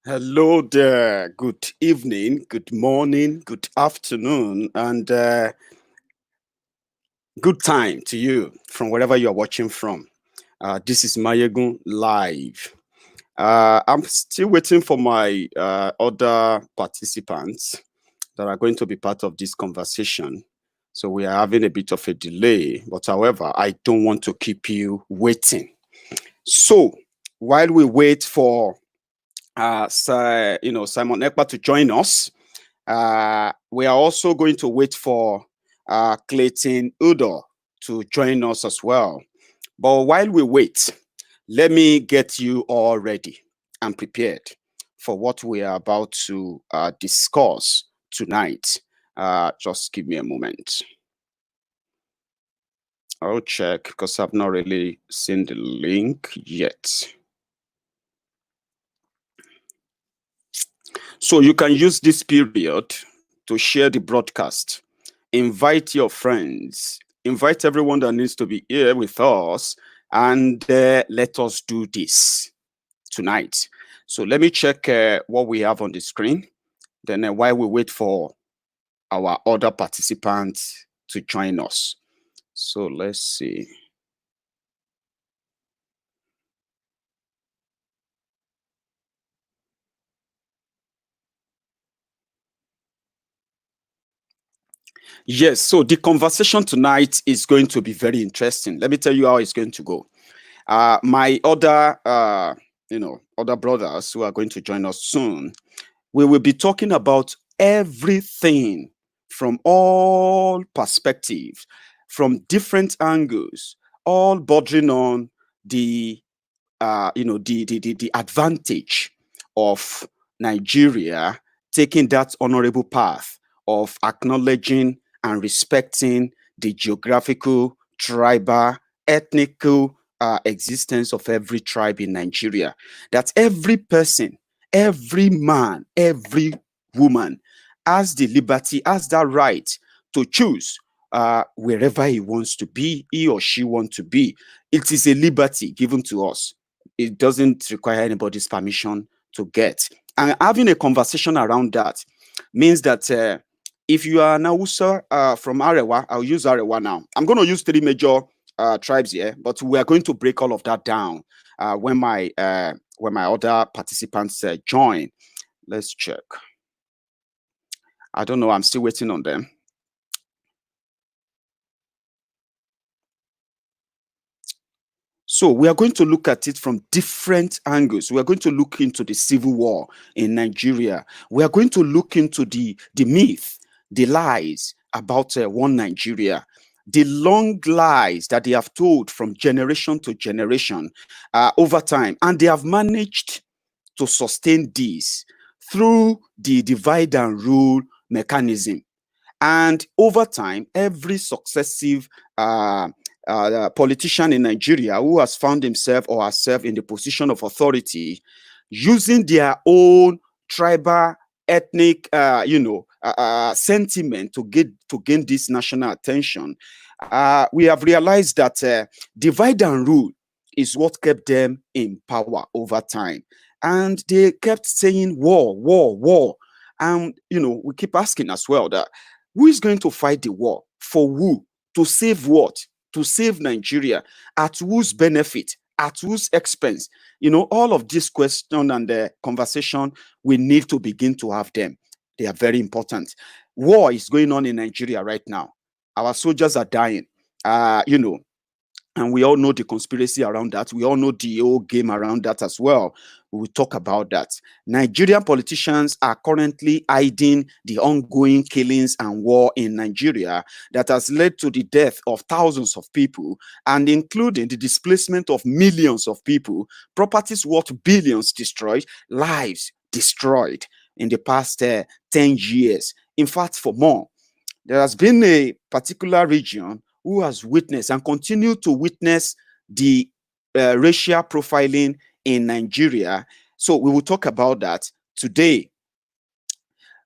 Hello there. Good evening, good morning, good afternoon, and good time to you from wherever you are watching from. This is Maiyegun live. I'm still waiting for my other participants that are going to be part of this conversation. So we are having a bit of a delay, but however, I don't want to keep you waiting. So while we wait for Simon Ekpa to join us, we are also going to wait for Clayton Udoh to join us as well. But while we wait, let me get you all ready and prepared for what we are about to discuss tonight. Just give me a moment. I'll check because I've not really seen the link yet. So you can use this period to share the broadcast. Invite your friends. Invite everyone that needs to be here with us. And let us do this tonight. So let me check what we have on the screen. Then while we wait for our other participants to join us. So let's see. Yes, so the conversation tonight is going to be very interesting. Let me tell you how it's going to go. My other, other brothers who are going to join us soon, we will be talking about everything from all perspectives, from different angles, all bordering on the, the advantage of Nigeria taking that honorable path of acknowledging and respecting the geographical, tribal, ethnical existence of every tribe in Nigeria. That every person, every man, every woman has the liberty, has that right to choose wherever he wants to be, he or she wants to be. It is a liberty given to us. It doesn't require anybody's permission to get. And having a conversation around that means that if you are an Hausa from Arewa, I'll use Arewa now. I'm going to use three major tribes here, but we are going to break all of that down when my other participants join. Let's check. I don't know. I'm still waiting on them. So we are going to look at it from different angles. We are going to look into the civil war in Nigeria. We are going to look into the myth, the lies about one Nigeria, the long lies that they have told from generation to generation over time. And they have managed to sustain this through the divide and rule mechanism. And over time, every successive politician in Nigeria who has found himself or herself in the position of authority, using their own tribal, ethnic, sentiment to gain this national attention, we have realized that divide and rule is what kept them in power over time. And they kept saying war, war, war. And, we keep asking as well that who is going to fight the war? For who? To save what? To save Nigeria. At whose benefit? At whose expense? All of this question and the conversation, we need to begin to have them. They are very important. War is going on in Nigeria right now. Our soldiers are dying. And we all know the conspiracy around that. We all know the whole game around that as well. We will talk about that. Nigerian politicians are currently hiding the ongoing killings and war in Nigeria that has led to the death of thousands of people, and including the displacement of millions of people, properties worth billions destroyed, lives destroyed in the past 10 years. In fact, for more. There has been a particular region who has witnessed and continue to witness the racial profiling in Nigeria. So we will talk about that today.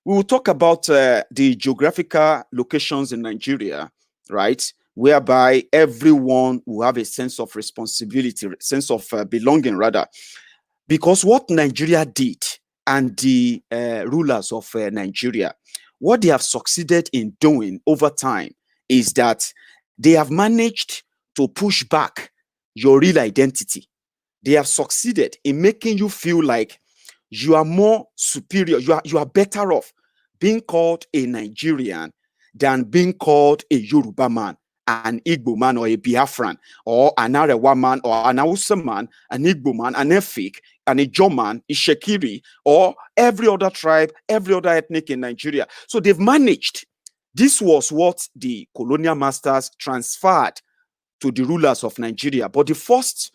We will talk about the geographical locations in Nigeria, right? Whereby everyone will have a sense of responsibility, sense of belonging rather. Because what Nigeria did and the rulers of Nigeria. What they have succeeded in doing over time is that they have managed to push back your real identity. They have succeeded in making you feel like you are more superior, you are better off being called a Nigerian than being called a Yoruba man, an Igbo man, or a Biafran, or an Arewa man, or an Hausa man, an Igbo man, an Efik, an Ijo man, a Shekiri, or every other tribe, every other ethnic in Nigeria. So they've managed. This was what the colonial masters transferred to the rulers of Nigeria. But the first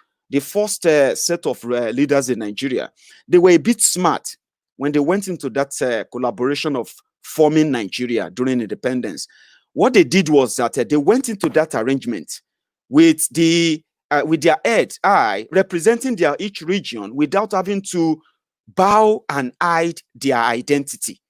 set of leaders in Nigeria, they were a bit smart when they went into that collaboration of forming Nigeria during independence. What they did was that they went into that arrangement with their head representing their each region without having to bow and hide their identity.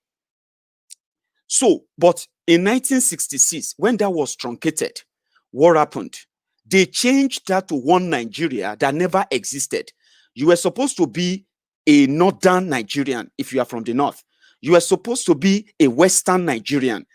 So, but in 1966, when that was truncated, what happened? They changed that to one Nigeria that never existed. You were supposed to be a northern Nigerian if you are from the north. You are supposed to be a western Nigerian,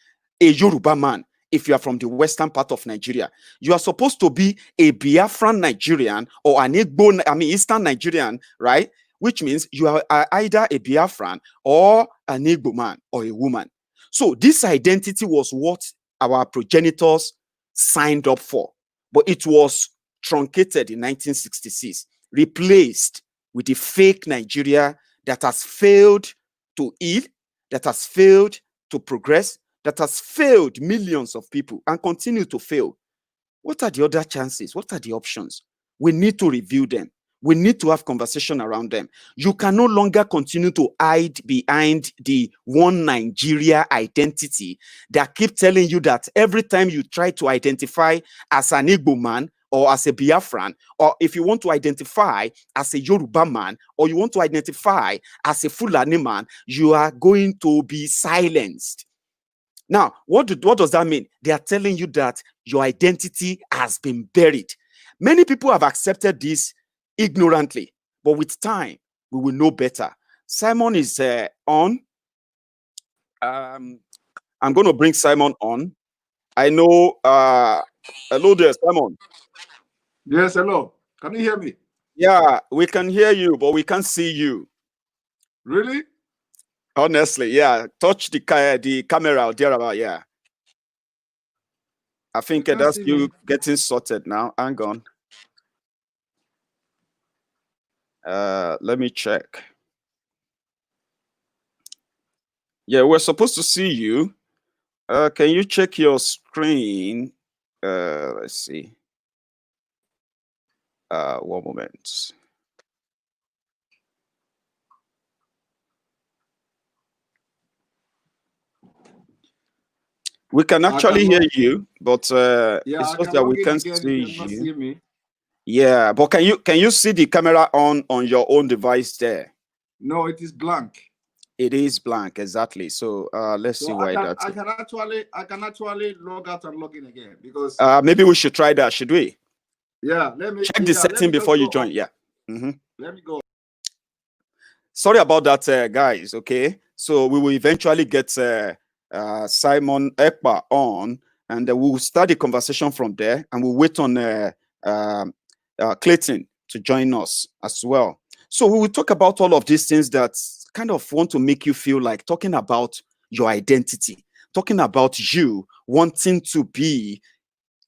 a Yoruba man if you are from the western part of Nigeria. You are supposed to be a Biafran Nigerian or an Igbo, Eastern Nigerian, right? Which means you are either a Biafran or an Igbo man or a woman. So this identity was what our progenitors signed up for, but it was truncated in 1966, replaced with the fake Nigeria that has failed to heal, that has failed to progress, that has failed millions of people and continue to fail. What are the other chances? What are the options? We need to review them. We need to have conversation around them. You can no longer continue to hide behind the one Nigeria identity that keep telling you that every time you try to identify as an Igbo man or as a Biafran, or if you want to identify as a Yoruba man, or you want to identify as a Fulani man, you are going to be silenced. Now, what does that mean? They are telling you that your identity has been buried. Many people have accepted this ignorantly, but with time, we will know better. Simon is on. I'm going to bring Simon on. I know. Hello there, Simon. Yes, hello. Can you hear me? Yeah, we can hear you, but we can't see you. Really? Honestly, yeah. Touch the camera out there about, yeah. I think that's you getting sorted now. Hang on. Let me check. Yeah, we're supposed to see you. Can you check your screen? Let's see. One moment. We can actually hear you, but it's just that we can't see you. Yeah, but can you see the camera on your own device there? No, it is blank. It is blank, exactly. So let's see why that. I can actually log out and log in again because maybe we should try that, should we? Yeah, let me check the setting before you join. Yeah. Let me go. Sorry about that, guys. Okay, so we will eventually get Simon Ekpa on, and we will start the conversation from there, and we'll wait on Clayton to join us as well. So we will talk about all of these things that kind of want to make you feel like talking about your identity, talking about you wanting to be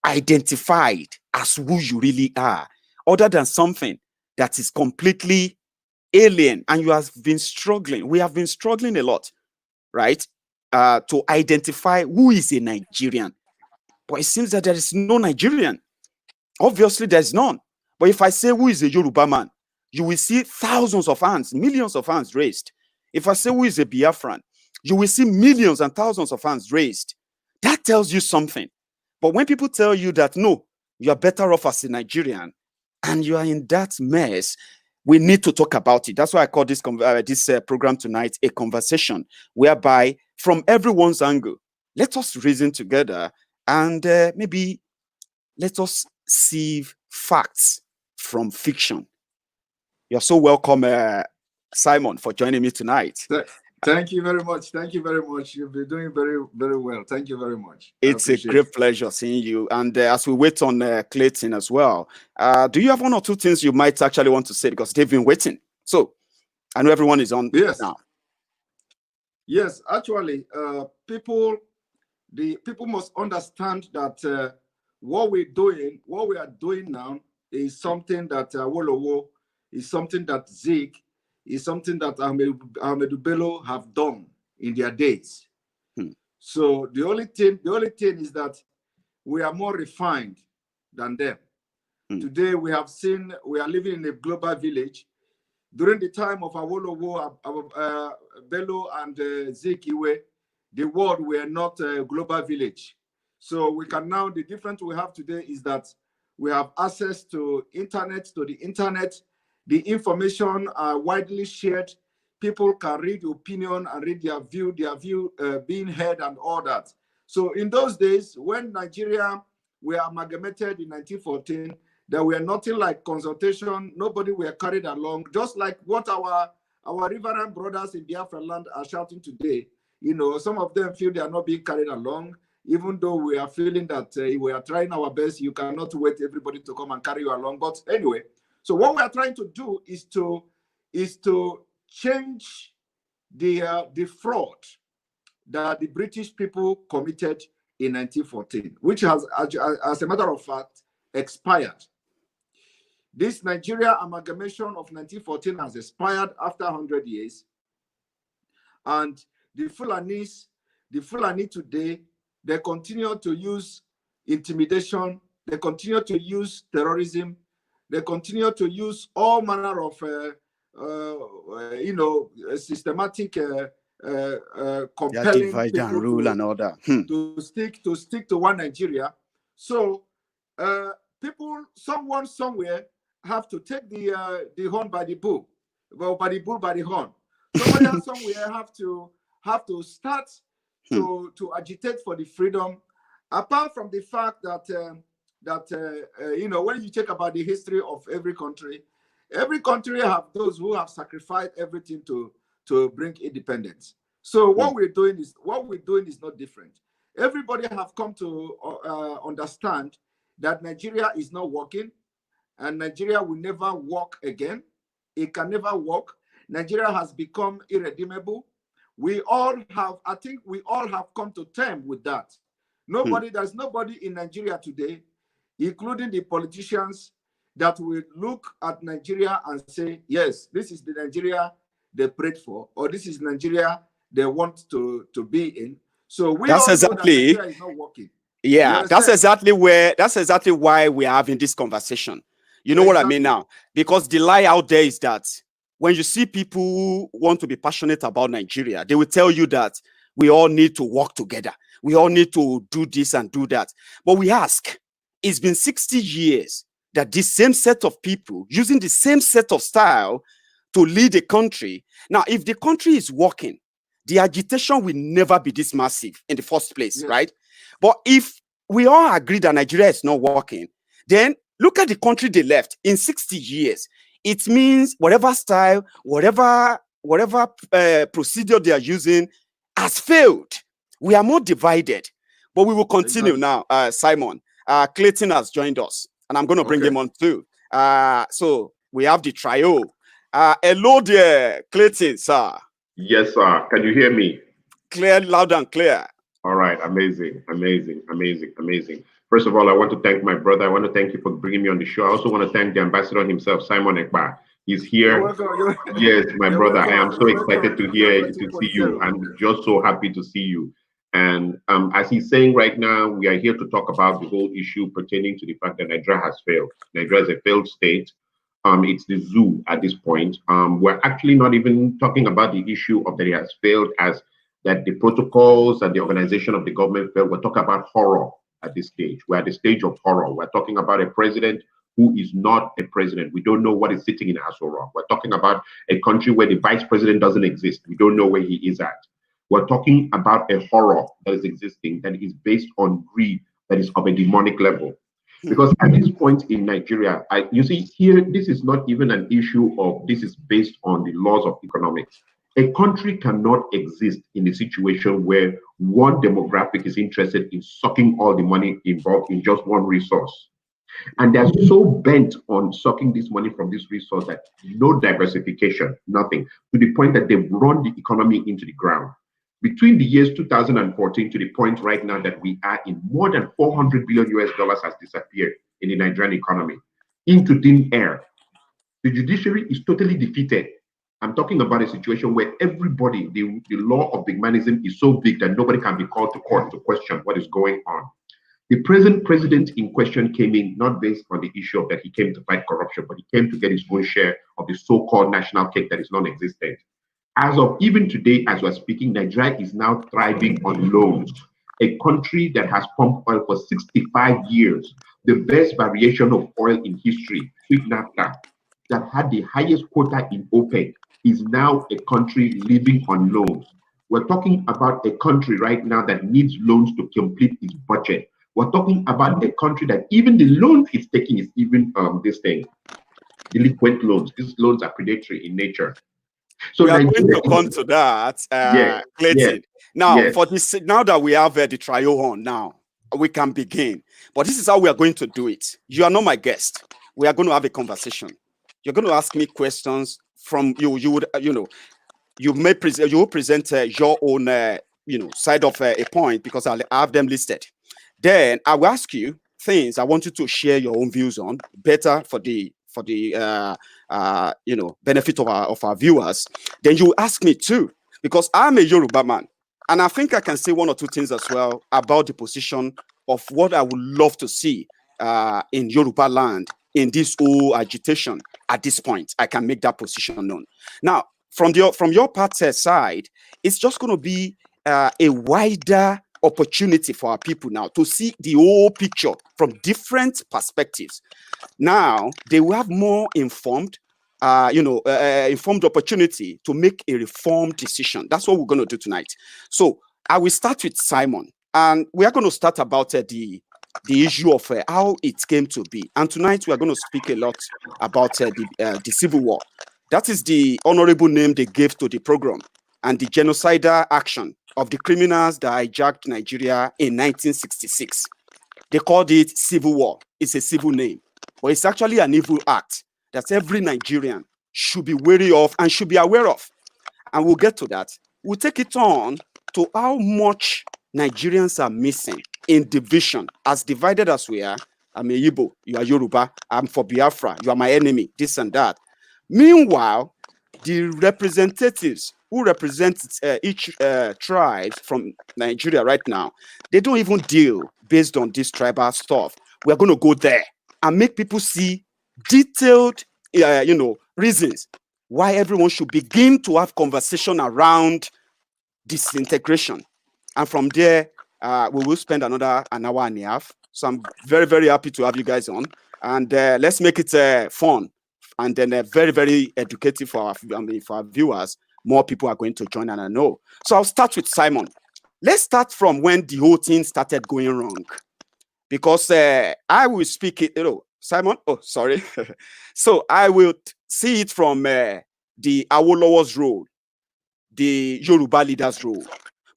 identified as who you really are, other than something that is completely alien. And you have been struggling. We have been struggling a lot, right? To identify who is a Nigerian. But it seems that there is no Nigerian. Obviously, there's none. But if I say who is a Yoruba man, you will see thousands of hands, millions of hands raised. If I say who is a Biafran, you will see millions and thousands of hands raised. That tells you something. But when people tell you that, no, you are better off as a Nigerian, and you are in that mess, we need to talk about it. That's why I call this program tonight a conversation, whereby from everyone's angle, let us reason together and maybe let us sieve facts from fiction. You're so welcome, Simon, for joining me tonight. Thank you very much. Thank you very much. You've been doing very, very well. Thank you very much. It's a great pleasure seeing you. And as we wait on Clayton as well, do you have one or two things you might actually want to say? Because they've been waiting. So I know everyone is on now. Yes, actually, people must understand that what we are doing now is something that Awolowo, is something that Zeke, is something that Ahmadu Bello have done in their days. So the only thing is that we are more refined than them. Today we are living in a global village. During the time of Awolowo, Bello and Zeke Iwe, the world were not a global village. So we can now, the difference we have today is that we have access to the internet. The information are widely shared. People can read the opinion and read their view being heard and all that. So in those days, when Nigeria were amalgamated in 1914, there were nothing like consultation. Nobody were carried along, just like what our reverend brothers in Biafra land are shouting today. You know, some of them feel they are not being carried along, even though we are feeling that we are trying our best. You cannot wait everybody to come and carry you along. But anyway, so what we are trying to do is to change the fraud that the British people committed in 1914, which has, as a matter of fact, expired. This Nigeria amalgamation of 1914 has expired after 100 years. And the Fulani today, they continue to use intimidation, they continue to use terrorism, they continue to use all manner of, systematic compelling divide people and rule and order to stick to one Nigeria. So someone somewhere have to take the horn by the bull, by the horn. Somebody else somewhere have to start to agitate for the freedom. Apart from the fact that when you check about the history of every country have those who have sacrificed everything to bring independence. So what we're doing is not different. Everybody have come to understand that Nigeria is not working, and Nigeria will never work again. It can never work. Nigeria has become irredeemable. I think we all have come to terms with that. There's nobody in Nigeria today, including the politicians, that will look at Nigeria and say, yes, this is the Nigeria they prayed for, or this is Nigeria they want to be in. So we all know that Nigeria is not working. Yeah, that's exactly why we are having this conversation. You know what I mean now? Because the lie out there is that when you see people who want to be passionate about Nigeria, they will tell you that we all need to work together. We all need to do this and do that. But we ask, it's been 60 years that this same set of people using the same set of style to lead a country. Now, if the country is working, the agitation will never be this massive in the first place, right? But if we all agree that Nigeria is not working, then look at the country they left in 60 years. It means whatever style, whatever procedure they are using has failed. We are more divided. But we will continue now. Simon, Clayton has joined us, and I'm going to bring him on too. So we have the trio. Hello there, Clayton, sir. Yes, sir. Can you hear me? Clear, loud and clear. All right. Amazing. First of all, I want to thank my brother. I want to thank you for bringing me on the show. I also want to thank the ambassador himself, Simon Ekpa. He's here. Yes, my brother. I am so excited to see you. I'm just so happy to see you. And as he's saying right now, we are here to talk about the whole issue pertaining to the fact that Nigeria has failed. Nigeria is a failed state. It's the zoo at this point. We're actually not even talking about the issue of that it has failed as that the protocols and the organization of the government failed. We're talking about horror at this stage. We're at the stage of horror. We're talking about a president who is not a president. We don't know what is sitting in Aso Rock. We're talking about a country where the vice president doesn't exist. We don't know where he is at. We're talking about a horror that is existing, that is based on greed, that is of a demonic level. Because at this point in Nigeria, you see here, this is not even an issue of this is based on the laws of economics. A country cannot exist in a situation where one demographic is interested in sucking all the money involved in just one resource. And they're so bent on sucking this money from this resource that no diversification, nothing, to the point that they've run the economy into the ground. Between the years 2014 to the point right now that we are in, more than 400 billion US dollars has disappeared in the Nigerian economy into thin air. The judiciary is totally defeated. I'm talking about a situation where everybody, the law of bigmanism is so big that nobody can be called to court to question what is going on. The present president in question came in not based on the issue of that he came to fight corruption, but he came to get his own share of the so-called national cake that is non-existent. As of even today, as we're speaking, Nigeria is now thriving on loans. A country that has pumped oil for 65 years, the best variation of oil in history, sweet naphtha, that had the highest quota in OPEC, is now a country living on loans. We're talking about a country right now that needs loans to complete its budget. We're talking about a country that even the loans it's taking is even delinquent loans. These loans are predatory in nature. So we are going to come to that, Clayton. Yes, now, for this, now that we have the trial on, now we can begin. But this is how we are going to do it. You are not my guest. We are going to have a conversation. You're going to ask me questions from you. You would, you may present. You will present your own, side of a point because I'll have them listed. Then I will ask you things I want you to share your own views on, better for the benefit of our viewers. Then you ask me too, because I'm a Yoruba man, and I think I can say one or two things as well about the position of what I would love to see in Yoruba land in this whole agitation. At this point, I can make that position known. Now, from your part's side, it's just going to be a wider opportunity for our people now to see the whole picture from different perspectives. Now they will have more informed opportunity to make a reformed decision. That's what we're going to do tonight. So I will start with Simon, and we are going to start about the issue of how it came to be. And tonight we are going to speak a lot about the civil war. That is the honorable name they gave to the program, and the genocidal action of the criminals that hijacked Nigeria in 1966. They called it civil war. It's a civil name, but it's actually an evil act that every Nigerian should be wary of and should be aware of. And we'll get to that. We'll take it on to how much Nigerians are missing in division, as divided as we are. I'm a Igbo, you are Yoruba, I'm for Biafra, you are my enemy, this and that. Meanwhile, the representatives who represent each tribe from Nigeria right now, they don't even deal based on this tribal stuff. We're going to go there and make people see detailed, reasons why everyone should begin to have conversation around disintegration. And from there, we will spend an hour and a half. So I'm very, very happy to have you guys on. And let's make it fun and then very, very educative for our viewers. More people are going to join, and I know. So I'll start with Simon. Let's start from when the whole thing started going wrong. Because I will speak it, Simon, oh, sorry. So I will see it from the Awolowo's role, the Yoruba leader's role.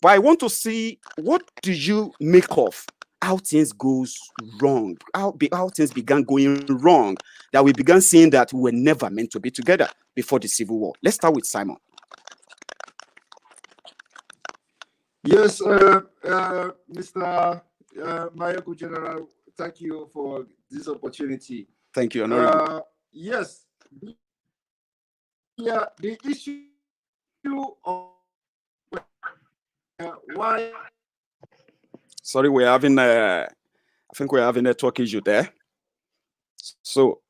But I want to see, what do you make of how things goes wrong, how things began going wrong, that we began seeing that we were never meant to be together before the Civil War. Let's start with Simon. Yes, Mr. Maiyegun General, thank you for this opportunity. Thank you. Yes, the issue of why. Sorry, we're having I think we're having a network issue there. So,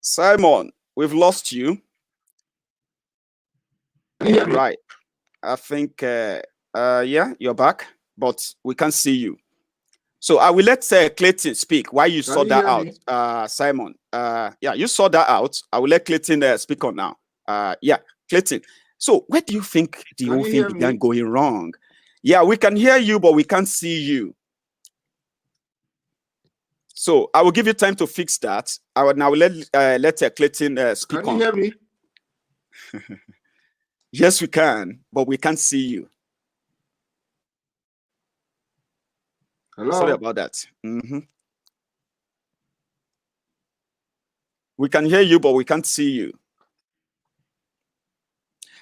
Simon, we've lost you. Yeah, right. I think, yeah, you're back, but we can't see you. So I will let Clayton speak while you sort that out, Simon. Yeah, you sort that out. I will let Clayton speak on now. Yeah, Clayton. So where do you think the whole thing began going wrong? Yeah, we can hear you, but we can't see you. So I will give you time to fix that. I will now let Clayton speak on. Can you hear me? Yes, we can, but we can't see you. Hello? Sorry about that. We can hear you, but we can't see you.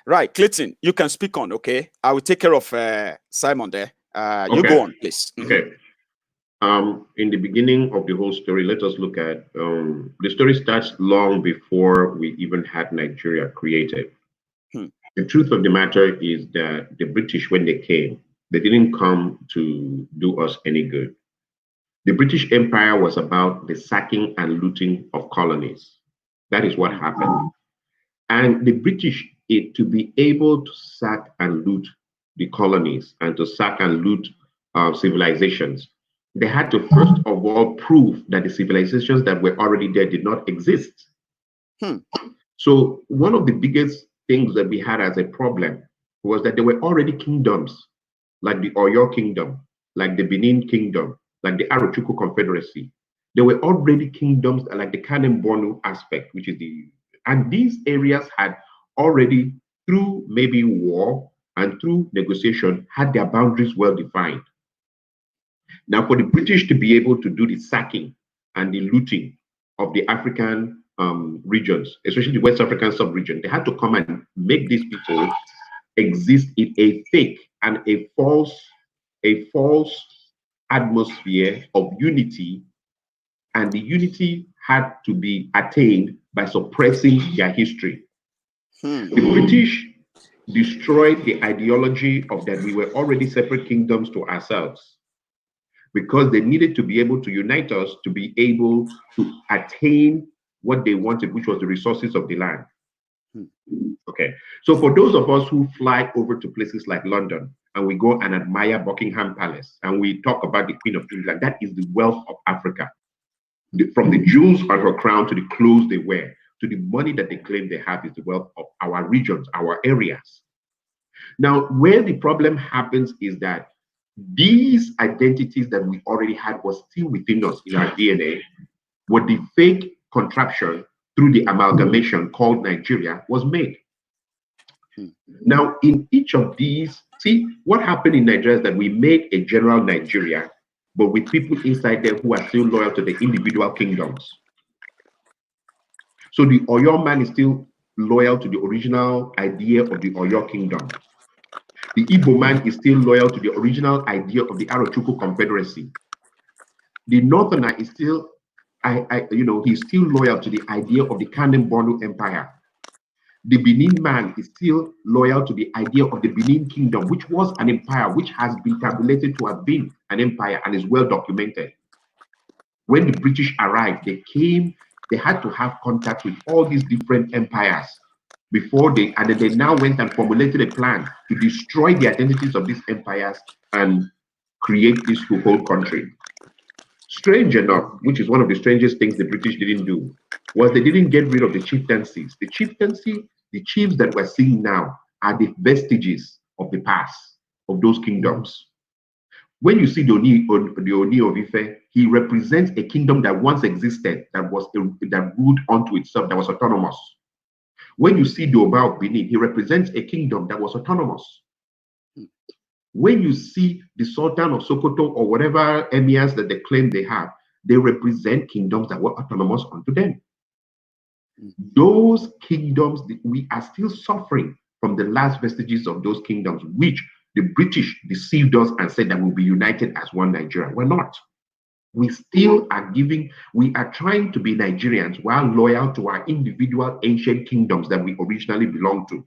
Right, Clayton, you can speak on, okay? I will take care of Simon there. You go on, please. Okay. In the beginning of the whole story, let us look at the story starts long before we even had Nigeria created. The truth of the matter is that the British, when they came, they didn't come to do us any good. The British Empire was about the sacking and looting of colonies. That is what happened. And the British, to be able to sack and loot the colonies and to sack and loot civilizations, they had to first of all prove that the civilizations that were already there did not exist. So one of the biggest things that we had as a problem was that there were already kingdoms, like the Oyo Kingdom, like the Benin Kingdom, like the Arochukwu Confederacy. There were already kingdoms like the Kanem-Bornu aspect, which is and these areas had already, through maybe war and through negotiation, had their boundaries well defined. Now, for the British to be able to do the sacking and the looting of the African regions, especially the West African sub-region, they had to come and make these people exist in a fake and a false atmosphere of unity, and the unity had to be attained by suppressing their history. The British destroyed the ideology of that we were already separate kingdoms to ourselves, because they needed to be able to unite us to be able to attain what they wanted, which was the resources of the land. Okay, so for those of us who fly over to places like London and we go and admire Buckingham Palace and we talk about the Queen of England, that is the wealth of Africa. From the jewels on her crown to the clothes they wear, to the money that they claim they have, is the wealth of our regions, our areas. Now, where the problem happens is that these identities that we already had was still within us in our DNA, what the fake contraption through the amalgamation called Nigeria was made. Now, in each of these, see, what happened in Nigeria is that we made a general Nigeria, but with people inside there who are still loyal to the individual kingdoms. So the Oyo man is still loyal to the original idea of the Oyo kingdom. The Igbo man is still loyal to the original idea of the Arochukwu Confederacy. The Northerner is still, he's still loyal to the idea of the Kanem-Bornu Empire. The Benin man is still loyal to the idea of the Benin Kingdom, which was an empire, which has been tabulated to have been an empire and is well documented. When the British arrived, they had to have contact with all these different empires before they now went and formulated a plan to destroy the identities of these empires and create this whole country. Strange enough, which is one of the strangest things the British didn't do, was they didn't get rid of the chieftaincies. The chieftaincy, the chiefs that we're seeing now are the vestiges of the past of those kingdoms. When you see the Oni of Ife, he represents a kingdom that once existed, that ruled onto itself, that was autonomous. When you see the Oba of Benin, he represents a kingdom that was autonomous. When you see the Sultan of Sokoto or whatever emirs that they claim they have, they represent kingdoms that were autonomous unto them. Those kingdoms, we are still suffering from the last vestiges of those kingdoms, which the British deceived us and said that we'll be united as one Nigeria. We're not. We still are trying to be Nigerians while loyal to our individual ancient kingdoms that we originally belonged to.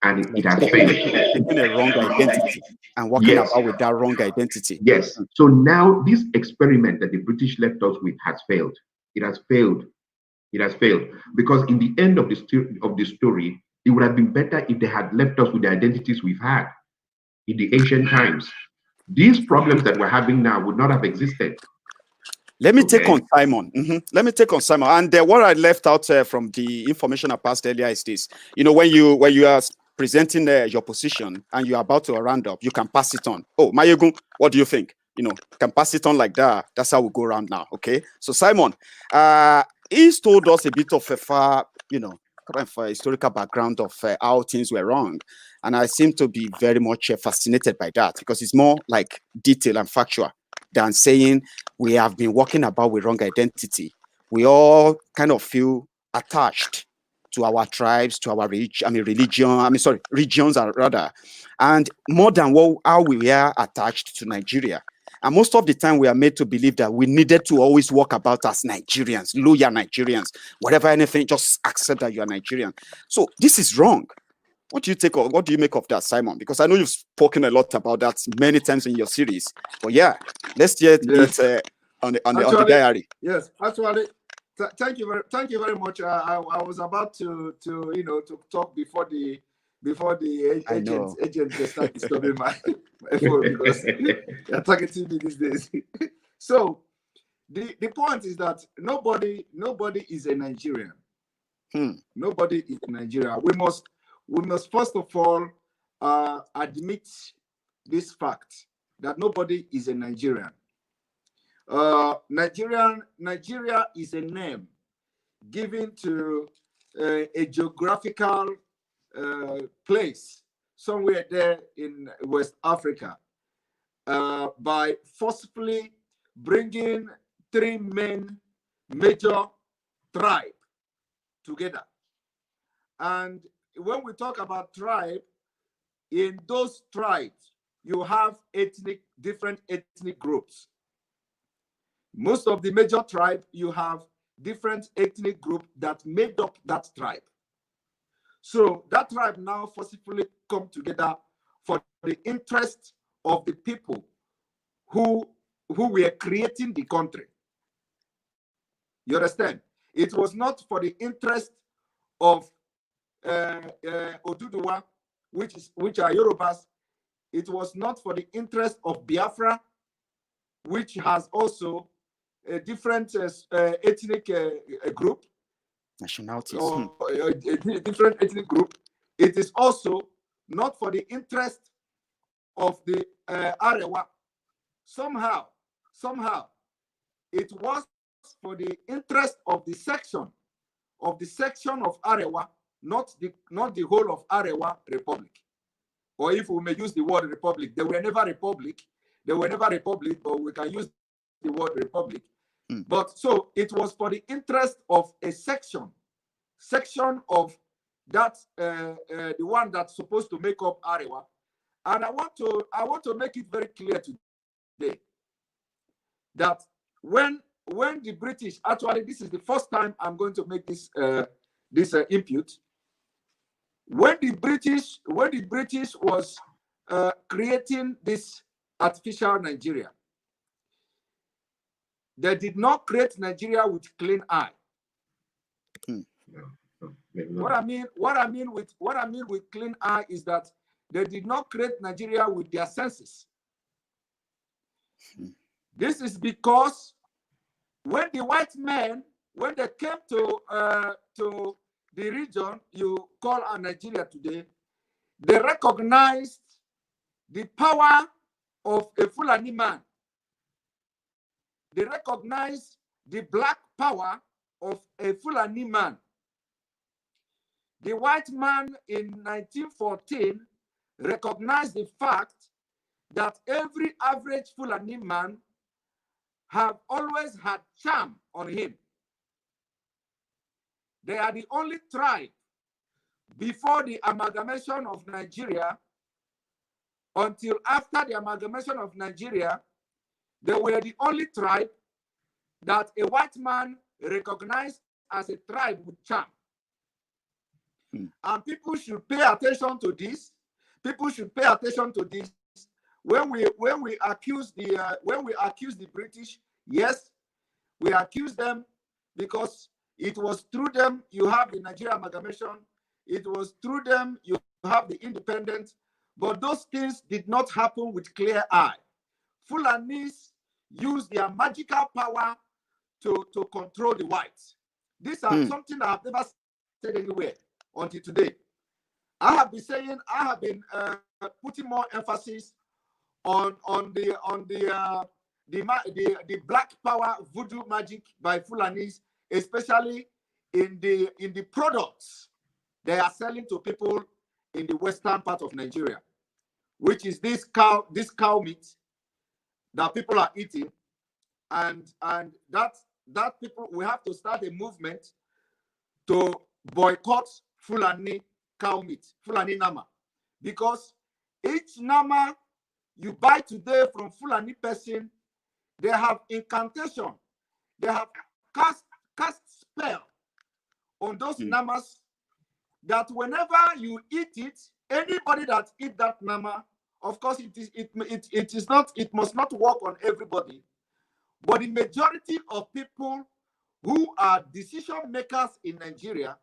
And it has failed. Taking a wrong identity and working about with that wrong identity. Yes. So now this experiment that the British left us with has failed. It has failed. It has failed. Because in the end of the story, it would have been better if they had left us with the identities we've had in the ancient times. These problems that we're having now would not have existed. Let me take on Simon. Let me take on Simon. And what I left out from the information I passed earlier is this. You know, when you are presenting your position and you're about to round up, you can pass it on. Oh, Maiyegun, what do you think? can pass it on like that. That's how we go around now. Okay. So Simon, he's told us a bit of a far, historical background of how things were wrong. And I seem to be very much fascinated by that, because it's more like detail and factual than saying we have been walking about with wrong identity. We all kind of feel attached to our tribes, to our regions rather, and more than how we are attached to Nigeria. And most of the time, we are made to believe that we needed to always walk about as Nigerians, loyal Nigerians, whatever anything, just accept that you are Nigerian. So this is wrong. What do you make of that, Simon? Because I know you've spoken a lot about that many times in your series. But yeah, let's hear it on the diary. Yes, actually, thank you very much. I was about to talk before the agent just started disturbing my phone, because they're targeting me these days. So the point is that nobody is a Nigerian. Nobody is a Nigerian. We must first of all admit this fact that nobody is a Nigerian. Nigeria is a name given to a geographical place somewhere there in West Africa by forcibly bringing three major tribes together. And when we talk about tribe, in those tribes, you have different ethnic groups. Most of the major tribe, you have different ethnic groups that made up that tribe. So that tribe now forcibly come together for the interest of the people who were creating the country. You understand? It was not for the interest of Oduduwa, which are Yorubas. It was not for the interest of Biafra, which has also a different ethnic group. Nationalities. Or a different ethnic group. It is also not for the interest of the Arewa. Somehow, it was for the interest of the section of Arewa, not the whole of Arewa Republic. Or if we may use the word republic, they were never republic. But we can use the word republic. But so it was for the interest of a section of that, the one that's supposed to make up Arewa. And I want to make it very clear today that when the British, actually this is the first time I'm going to make this input. When the British was creating this artificial Nigeria, they did not create Nigeria with clean eye. What I mean with clean eye is that they did not create Nigeria with their senses. This is because when the white men, when they came to the region you call Nigeria today, they recognized the power of a Fulani man. They recognized the black power of a Fulani man. The white man in 1914 recognized the fact that every average Fulani man have always had charm on him. They are the only tribe before the amalgamation of Nigeria. Until after the amalgamation of Nigeria, they were the only tribe that a white man recognized as a tribe with charm. And people should pay attention to this. When we accuse the British, yes, we accuse them because it was through them you have the Nigeria amalgamation. It was through them you have the independence. But those things did not happen with clear eye. Fulanis use their magical power to control the whites. These are something I have never said anywhere until today. I have been putting more emphasis on the black power voodoo magic by Fulanis, especially in the products they are selling to people in the western part of Nigeria, which is this cow meat that people are eating, and that people, we have to start a movement to boycott Fulani cow meat, Fulani nama, because each nama you buy today from Fulani person, they have incantation, they have cast spell on those namas, that whenever you eat it, anybody that eat that nama, of course it must not work on everybody, but the majority of people who are decision makers in Nigeria,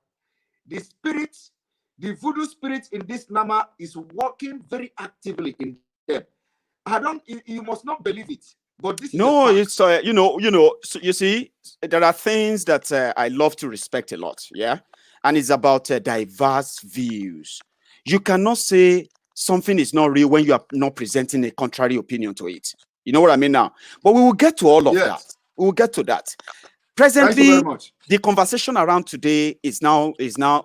the spirits, the voodoo spirits in this nama is working very actively in them. You must not believe it, but this no, is it's so you see, there are things that I love to respect a lot, yeah, and it's about diverse views. You cannot say something is not real when you are not presenting a contrary opinion to it. You know what I mean now? But we will get to all of that. We will get to that. Presently, the conversation around today is now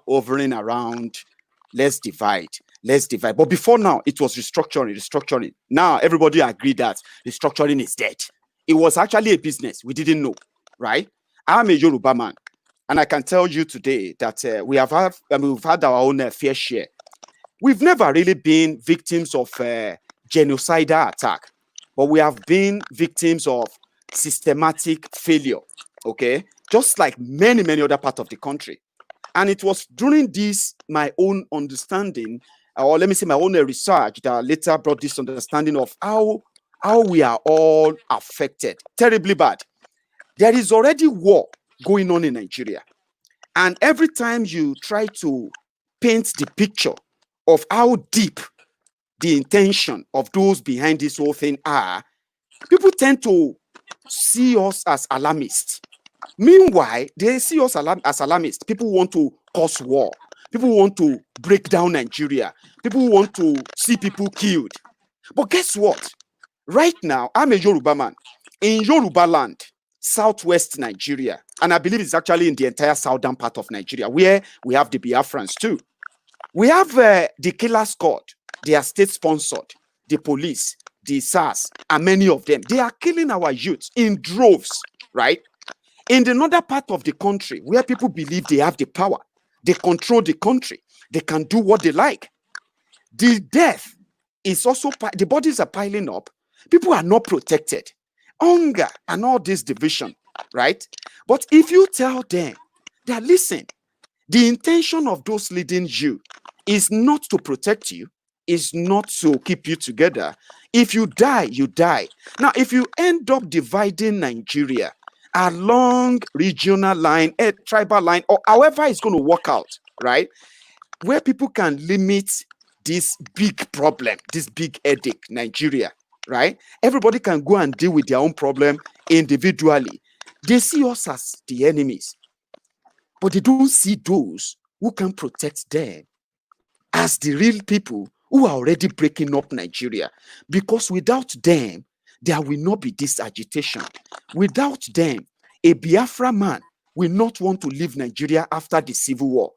hovering around let's divide. But before now, it was restructuring. Now everybody agreed that restructuring is dead. It was actually a business. We didn't know, right? I'm a Yoruba man, and I can tell you today that we've had our own fair share. We've never really been victims of genocidal attack, but we have been victims of systematic failure, okay? Just like many other parts of the country. And it was during this, my own understanding, or let me say my own research, that later brought this understanding of how we are all affected. Terribly bad. There is already war going on in Nigeria. And every time you try to paint the picture of how deep the intention of those behind this whole thing are, people tend to see us as alarmists. Meanwhile, they see us as alarmists. People want to cause war. People want to break down Nigeria. People want to see people killed. But guess what? Right now, I'm a Yoruba man. In Yoruba land, southwest Nigeria, and I believe it's actually in the entire southern part of Nigeria, where we have the Biafrans too. We have the killer squad. They are state-sponsored. The police, the SARS, and many of them. They are killing our youth in droves, right? In the northern part of the country, where people believe they have the power, they control the country, they can do what they like. The death is also, the bodies are piling up. People are not protected. Hunger and all this division, right? But if you tell them that, listen, the intention of those leading you is not to protect you, is not to keep you together. If you die, you die. Now, if you end up dividing Nigeria along regional line, tribal line, or however it's going to work out, right? Where people can limit this big problem, this big headache, Nigeria, right? Everybody can go and deal with their own problem individually. They see us as the enemies, but they don't see those who can protect them as the real people who are already breaking up Nigeria. Because without them, there will not be this agitation. Without them, a Biafra man will not want to leave Nigeria after the civil war.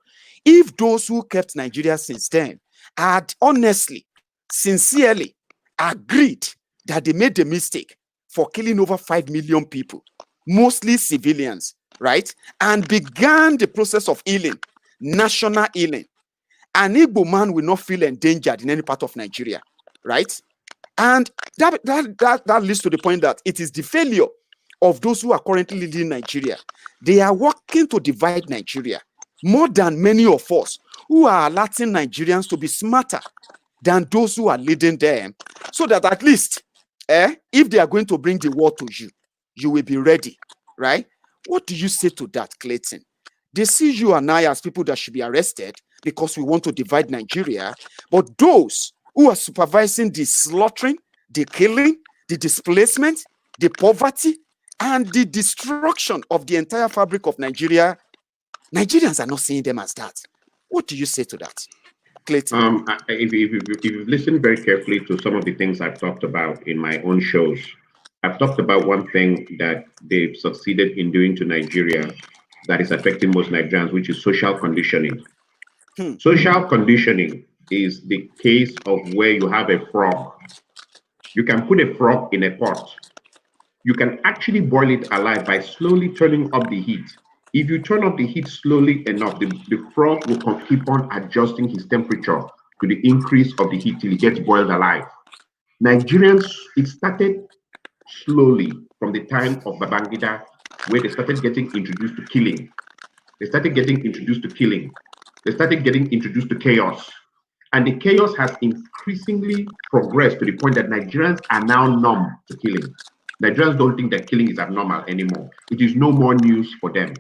If those who kept Nigeria since then had honestly, sincerely agreed that they made the mistake for killing over 5 million people, mostly civilians, right? And began the process of healing, national healing, an Igbo man will not feel endangered in any part of Nigeria, right? And that leads to the point that it is the failure of those who are currently leading Nigeria. They are working to divide Nigeria more than many of us who are alerting Nigerians to be smarter than those who are leading them, so that at least, if they are going to bring the war to you, you will be ready, right? What do you say to that, Clayton? They see you and I as people that should be arrested because we want to divide Nigeria, but those who are supervising the slaughtering, the killing, the displacement, the poverty, and the destruction of the entire fabric of Nigeria, Nigerians are not seeing them as that. What do you say to that? Clayton? If you listen very carefully to some of the things I've talked about in my own shows, I've talked about one thing that they've succeeded in doing to Nigeria that is affecting most Nigerians, which is social conditioning. Social conditioning is the case of where you have a frog. You can put a frog in a pot. You can actually boil it alive by slowly turning up the heat. If you turn up the heat slowly enough, the frog will keep on adjusting his temperature to the increase of the heat till it gets boiled alive. Nigerians, it started slowly from the time of Babangida, where they started getting introduced to killing. They started getting introduced to killing. They started getting introduced to chaos. And the chaos has increasingly progressed to the point that Nigerians are now numb to killing. Nigerians don't think that killing is abnormal anymore. It is no more news for them.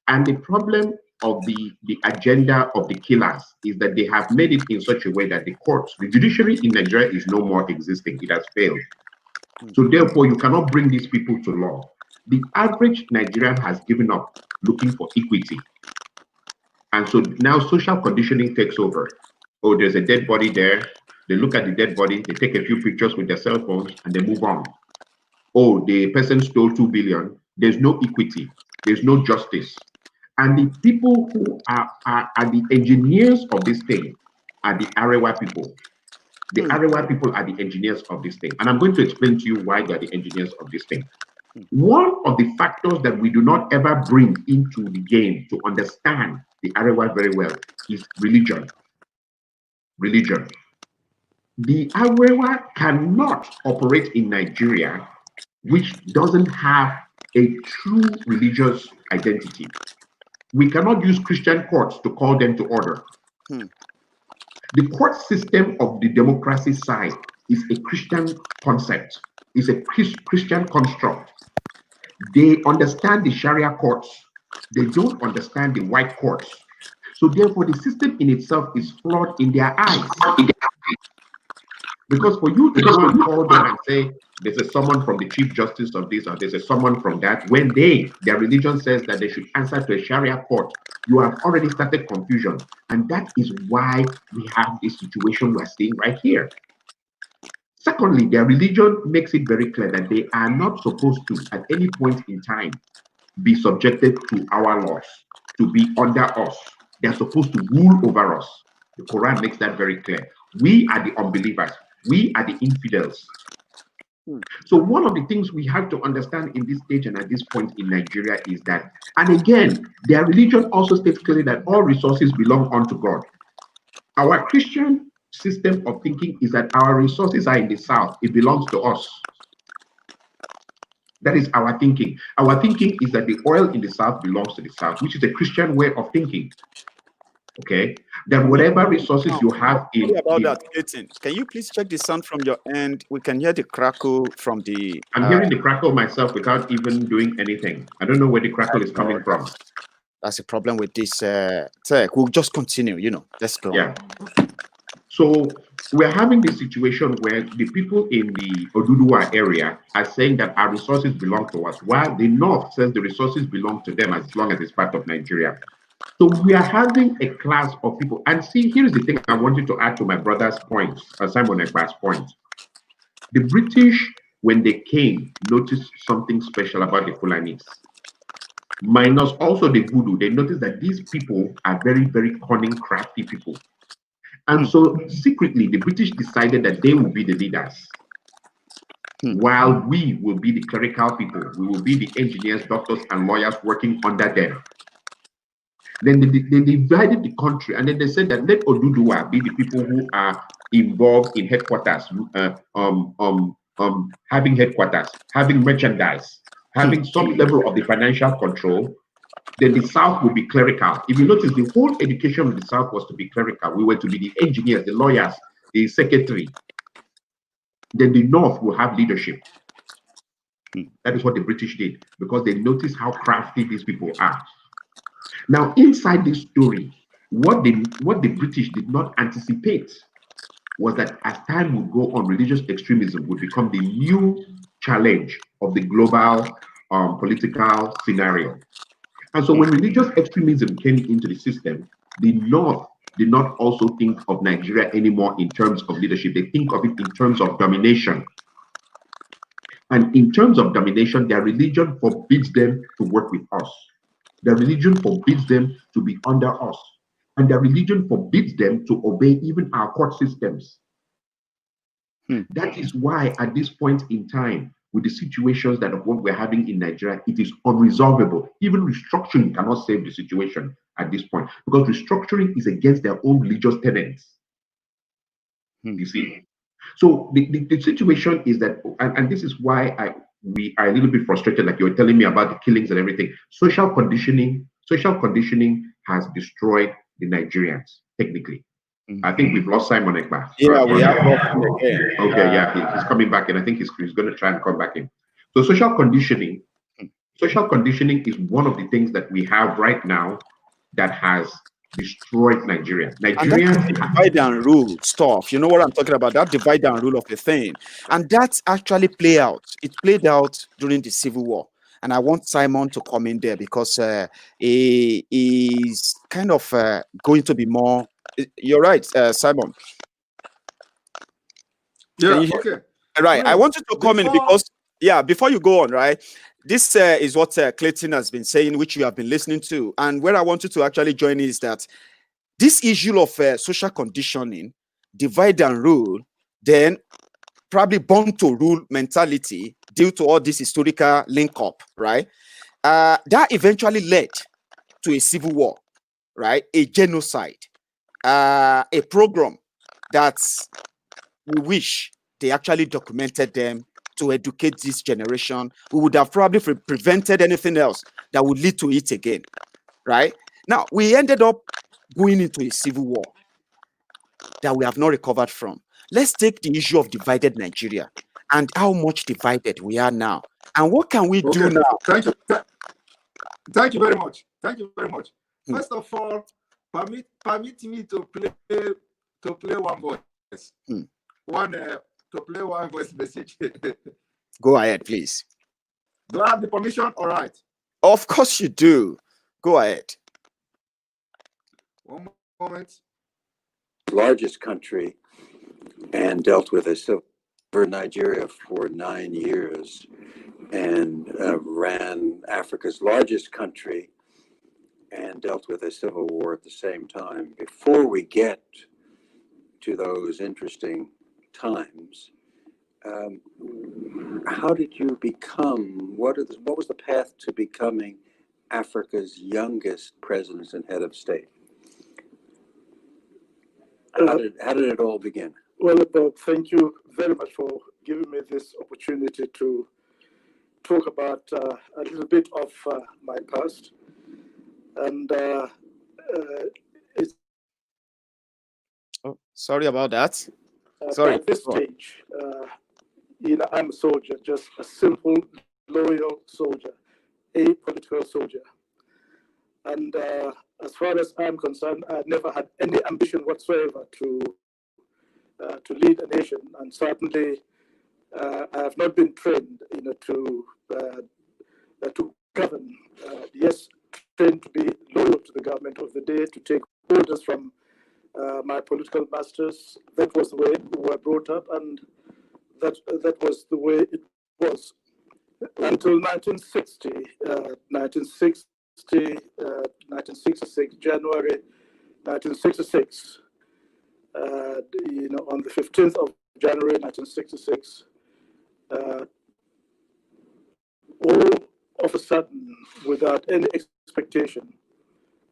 And the problem of the agenda of the killers is that they have made it in such a way that the courts, the judiciary in Nigeria is no more existing. It has failed. So therefore, you cannot bring these people to law. The average Nigerian has given up looking for equity. And so now social conditioning takes over. Oh, there's a dead body there. They look at the dead body, they take a few pictures with their cell phones, and they move on. Oh, the person stole 2 billion. There's no equity. There's no justice. And the people who are the engineers of this thing are the Arewa people. The Arewa people are the engineers of this thing. And I'm going to explain to you why they're the engineers of this thing. One of the factors that we do not ever bring into the game to understand the Arewa very well is religion. Religion. The Arewa cannot operate in Nigeria which doesn't have a true religious identity. We cannot use Christian courts to call them to order. The court system of the democracy side is a Christian concept, is a Christian construct. They understand the Sharia courts. They don't understand the white courts. So therefore, the system in itself is flawed in their eyes. Because for you to go and call them and say, there's a someone from the Chief Justice of this, or there's a someone from that, when their religion says that they should answer to a Sharia court, you have already started confusion. And that is why we have this situation we're seeing right here. Secondly, their religion makes it very clear that they are not supposed to, at any point in time, be subjected to our laws, to be under us. They're supposed to rule over us. The Quran makes that very clear. We are the unbelievers. We are the infidels. So one of the things we have to understand in this stage and at this point in Nigeria is that, and again, their religion also states clearly that all resources belong unto God. Our Christian system of thinking is that our resources are in the south. It belongs to us. That is our thinking. Our thinking is that the oil in the south belongs to the south, which is a Christian way of thinking. Okay, that whatever resources you have in that, Clayton, can you please check the sound from your end? We can hear the crackle from the. I'm hearing the crackle myself without even doing anything. I don't know where the crackle is coming from. That's a problem with this tech. We'll just continue. Let's go. Yeah. So we're having this situation where the people in the Oduduwa area are saying that our resources belong to us, while the North says the resources belong to them as long as it's part of Nigeria. So we are having a class of people. And see, here's the thing I wanted to add to my brother's point, Simon Ekpa's point. The British, when they came, noticed something special about the Fulanis. Minus also the voodoo, they noticed that these people are very, very cunning, crafty people. And so secretly, the British decided that they will be the leaders, while we will be the clerical people. We will be the engineers, doctors, and lawyers working under them. Then they divided the country, and then they said that let Oduduwa be the people who are involved in headquarters, having headquarters, having merchandise, having some level of the financial control. Then the South will be clerical. If you notice, the whole education of the South was to be clerical. We were to be the engineers, the lawyers, the secretary. Then the North will have leadership. That is what the British did, because they noticed how crafty these people are. Now, inside this story, what the British did not anticipate was that as time would go on, religious extremism would become the new challenge of the global political scenario. And so when religious extremism came into the system, the North do not also think of Nigeria anymore in terms of leadership. They think of it in terms of domination. And in terms of domination, their religion forbids them to work with us. Their religion forbids them to be under us. And their religion forbids them to obey even our court systems. That is why at this point in time, with the situations that of what we're having in Nigeria, it is unresolvable. Even restructuring cannot save the situation at this point, because restructuring is against their own religious tenets. You see? So the situation is that, and this is why we are a little bit frustrated, like you were telling me about the killings and everything. Social conditioning has destroyed the Nigerians, technically. I think we've lost Simon Ekpa. Yeah, we have lost him again. Okay, yeah, he's coming back, and I think he's going to try and come back in. So social conditioning is one of the things that we have right now that has destroyed Nigeria. And that's divide and rule stuff. You know what I'm talking about? That divide and rule of the thing. And that's actually played out. It played out during the Civil War. And I want Simon to come in there because he is kind of going to be more. You're right, Simon. Yeah, okay. Right. I want you to come in because, before you go on, right? This is what Clayton has been saying, which you have been listening to. And where I want you to actually join is that this issue of social conditioning, divide and rule, then probably born to rule mentality due to all this historical link up, right? That eventually led to a civil war, right? A genocide, a program that we wish they actually documented them to educate this generation. We would have probably prevented anything else that would lead to it again, right? Now, we ended up going into a civil war that we have not recovered from. Let's take the issue of divided Nigeria and how much divided we are now. And what can we do now? Thank you. Thank you very much. Thank you very much. First of all, permit me to play one voice. To play one voice message. Go ahead, please. Do I have the permission? All right. Of course you do. Go ahead. One moment. Largest country and dealt with a civil war, Nigeria for 9 years, and ran Africa's largest country and dealt with a civil war at the same time. Before we get to those interesting times, how did you become, what was the path to becoming Africa's youngest president and head of state? How did it all begin? Well, Bob, thank you very much for giving me this opportunity to talk about a little bit of my past. And it's... Oh, sorry about that. Sorry. At this stage, I'm a soldier, just a simple, loyal soldier, a political soldier. And as far as I'm concerned, I never had any ambition whatsoever to lead a nation, and certainly I have not been trained, to govern. Yes, trained to be loyal to the government of the day, to take orders from my political masters. That was the way we were brought up, and that was the way it was until 1966, January 1966. On the 15th of January 1966, all of a sudden, without any expectation,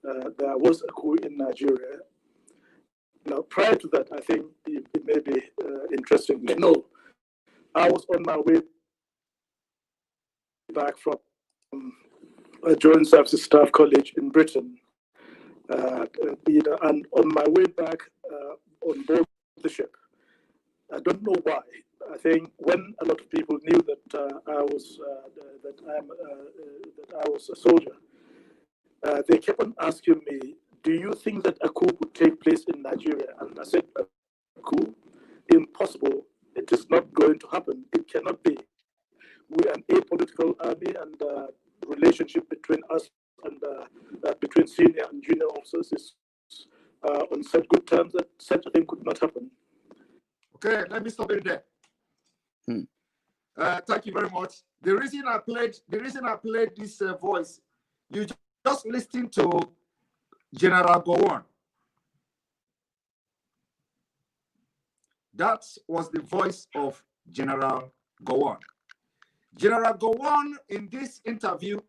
there was a coup in Nigeria. Now, prior to that, I think it may be interesting to know, I was on my way back from a Joint Services Staff College in Britain. And on my way back on board the ship, I don't know why. I think when a lot of people knew that I was a soldier, they kept on asking me, "Do you think that a coup would take place in Nigeria?" And I said, "A coup? Impossible. It is not going to happen. It cannot be. We are an apolitical army, and the relationship between us and between senior and junior officers is on such good terms that such a thing could not happen. Okay, let me stop it there. Thank you very much. The reason I played this voice, you just listened to General Gowon. That was the voice of General Gowon. General Gowon in this interview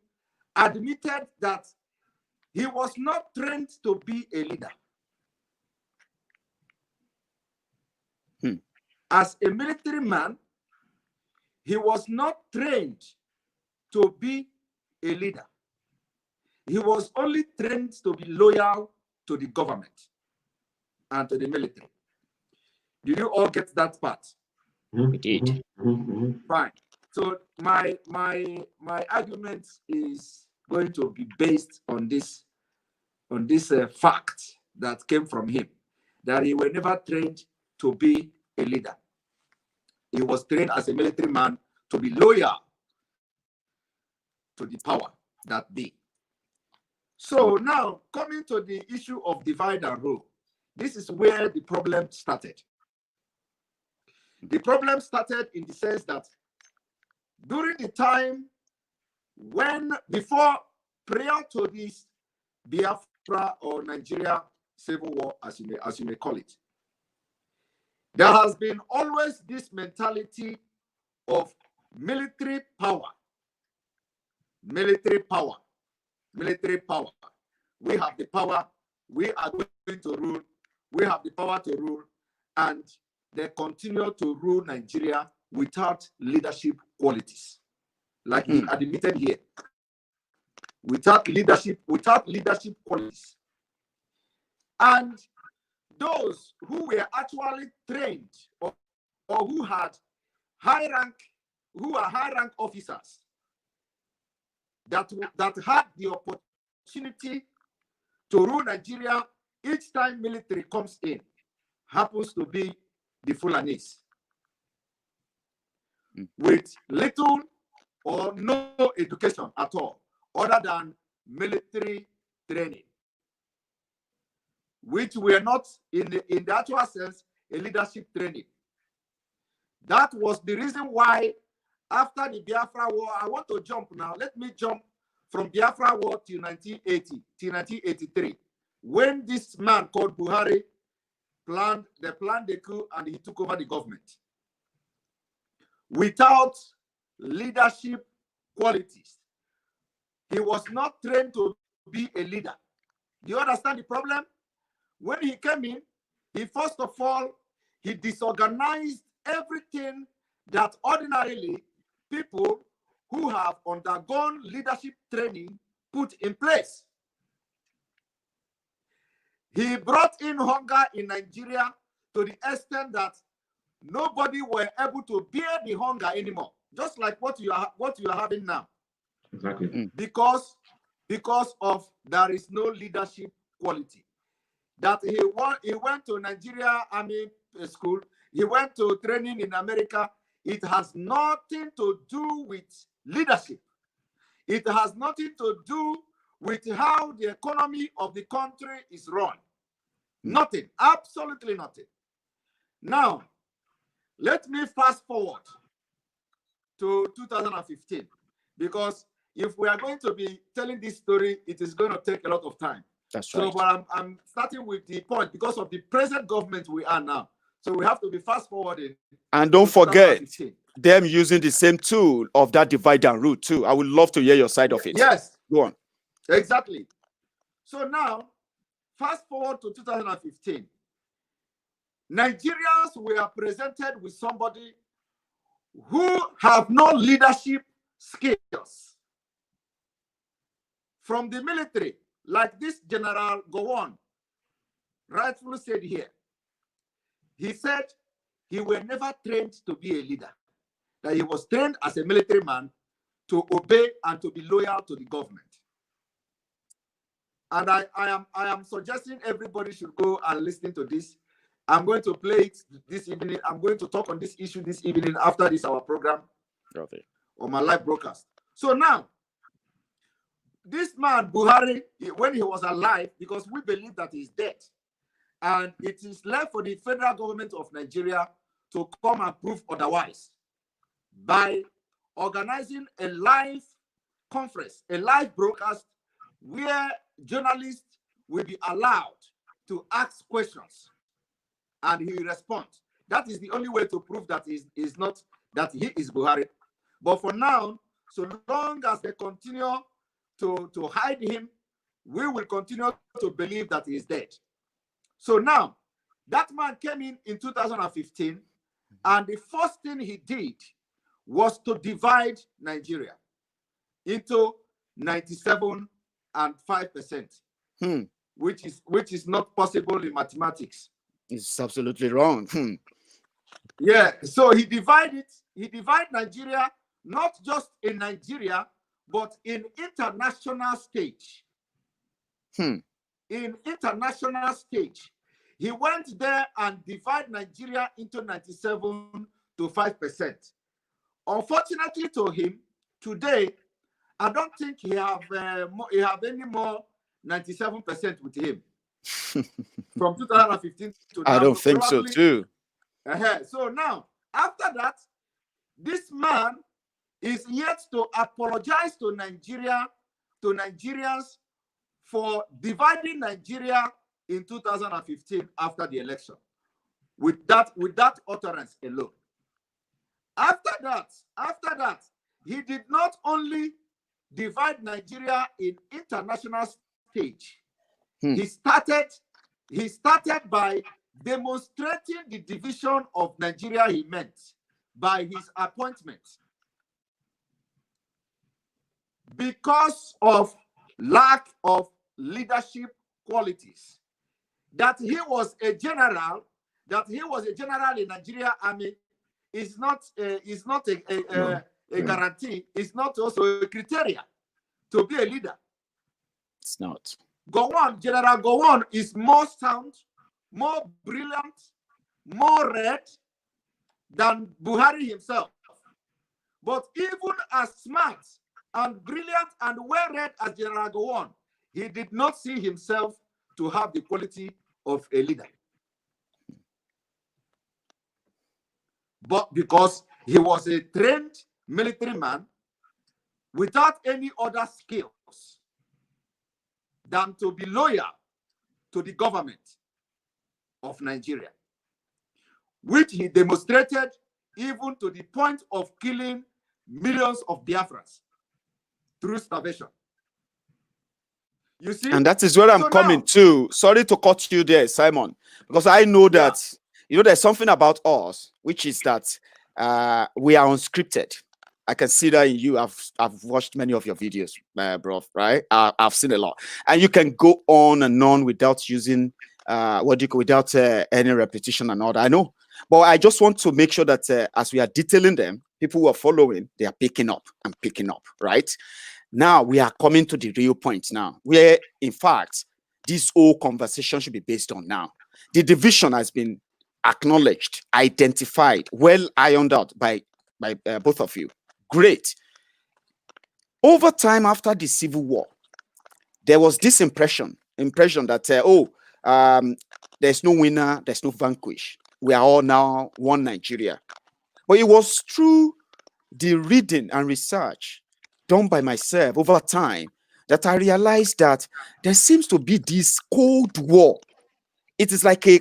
admitted that he was not trained to be a leader. As a military man, he was not trained to be a leader. He was only trained to be loyal to the government and to the military. Did you all get that part? We did. Fine. So my argument is going to be based on this fact that came from him, that he was never trained to be a leader. He was trained as a military man to be loyal to the power that be. So now, coming to the issue of divide and rule, this is where the problem started. The problem started in the sense that during the time when, prior to this Biafra or Nigeria civil war, as you may call it, there has been always this mentality of military power. Military power. Military power. We have the power. We are going to rule. We have the power to rule. And they continue to rule Nigeria without leadership qualities. Like he admitted here. Without leadership qualities. And those who were actually trained or who had high rank officers that had the opportunity to rule Nigeria each time military comes in happens to be the Fulanis with little or no education at all other than military training, which were not in the actual sense a leadership training. That was the reason why after the Biafra war, I want to jump now. Let me jump from Biafra war to 1980, to 1983, when this man called Buhari planned the coup and he took over the government. Without leadership qualities, he was not trained to be a leader. Do you understand the problem? When he came in, he first of all, he disorganized everything that ordinarily people who have undergone leadership training put in place. He brought in hunger in Nigeria to the extent that nobody were able to bear the hunger anymore, just like what you are having now. Exactly. Because of there is no leadership quality. That he went to Nigeria Army School, he went to training in America. It has nothing to do with leadership. It has nothing to do with how the economy of the country is run. Nothing, absolutely nothing. Now, let me fast forward to 2015, because if we are going to be telling this story, it is going to take a lot of time. That's right. So, but I'm starting with the point because of the present government we are now. So we have to be fast forwarding. And don't forget them using the same tool of that divide and rule too. I would love to hear your side of it. Yes. Go on. Exactly. So now, fast forward to 2015. Nigerians were presented with somebody who have no leadership skills. From the military, like this General Gowon rightfully said here. He said he was never trained to be a leader, that he was trained as a military man to obey and to be loyal to the government. And I am suggesting everybody should go and listen to this. I'm going to play it this evening. I'm going to talk on this issue this evening after this our program on my live broadcast. So now, this man Buhari, when he was alive, because we believe that he's dead, And it is left for the federal government of Nigeria to come and prove otherwise by organizing a live conference, a live broadcast where journalists will be allowed to ask questions and he will respond. That is the only way to prove that he is Buhari. But for now, so long as they continue to hide him, we will continue to believe that he is dead. So now, that man came in 2015, and the first thing he did was to divide Nigeria into 97 and 5%, which is not possible in mathematics. It's absolutely wrong. Yeah, so he divided Nigeria, not just in Nigeria, but in international stage. In international stage, he went there and divided Nigeria into 97 to 5%. Unfortunately to him, today, I don't think he have any more 97% with him. From 2015 to now. I don't think so too. So now, after that, this man is yet to apologize to Nigeria, to Nigerians, for dividing Nigeria in 2015 after the election. With that utterance alone. After that, he did not only divide Nigeria in international stage. He started by demonstrating the division of Nigeria he meant by his appointment. Because of lack of leadership qualities, that he was a general in Nigeria army is not a guarantee. It's not also a criteria to be a leader. It's not. Gowon, General Gowon is more sound, more brilliant, more red than Buhari himself. But even as smart and brilliant and well-read as General Gowon, he did not see himself to have the quality of a leader. But because he was a trained military man without any other skills than to be loyal to the government of Nigeria, which he demonstrated even to the point of killing millions of Biafrans through starvation. You see? And that is where I'm coming to. Sorry to cut you there, Simon, because I know that, there's something about us, which is that we are unscripted. I can see that in you. I've watched many of your videos, bro, right? I've seen a lot. And you can go on and on without using, without any repetition and all that. I know. But I just want to make sure that as we are detailing them, people who are following, they are picking up, right? Now we are coming to the real point now, where, in fact, this whole conversation should be based on now. The division has been acknowledged, identified, well ironed out by both of you. Great. Over time, after the Civil War, there was this impression that, there's no winner, there's no vanquish. We are all now one Nigeria. But it was through the reading and research done by myself over time that I realized that there seems to be this Cold War. It's like a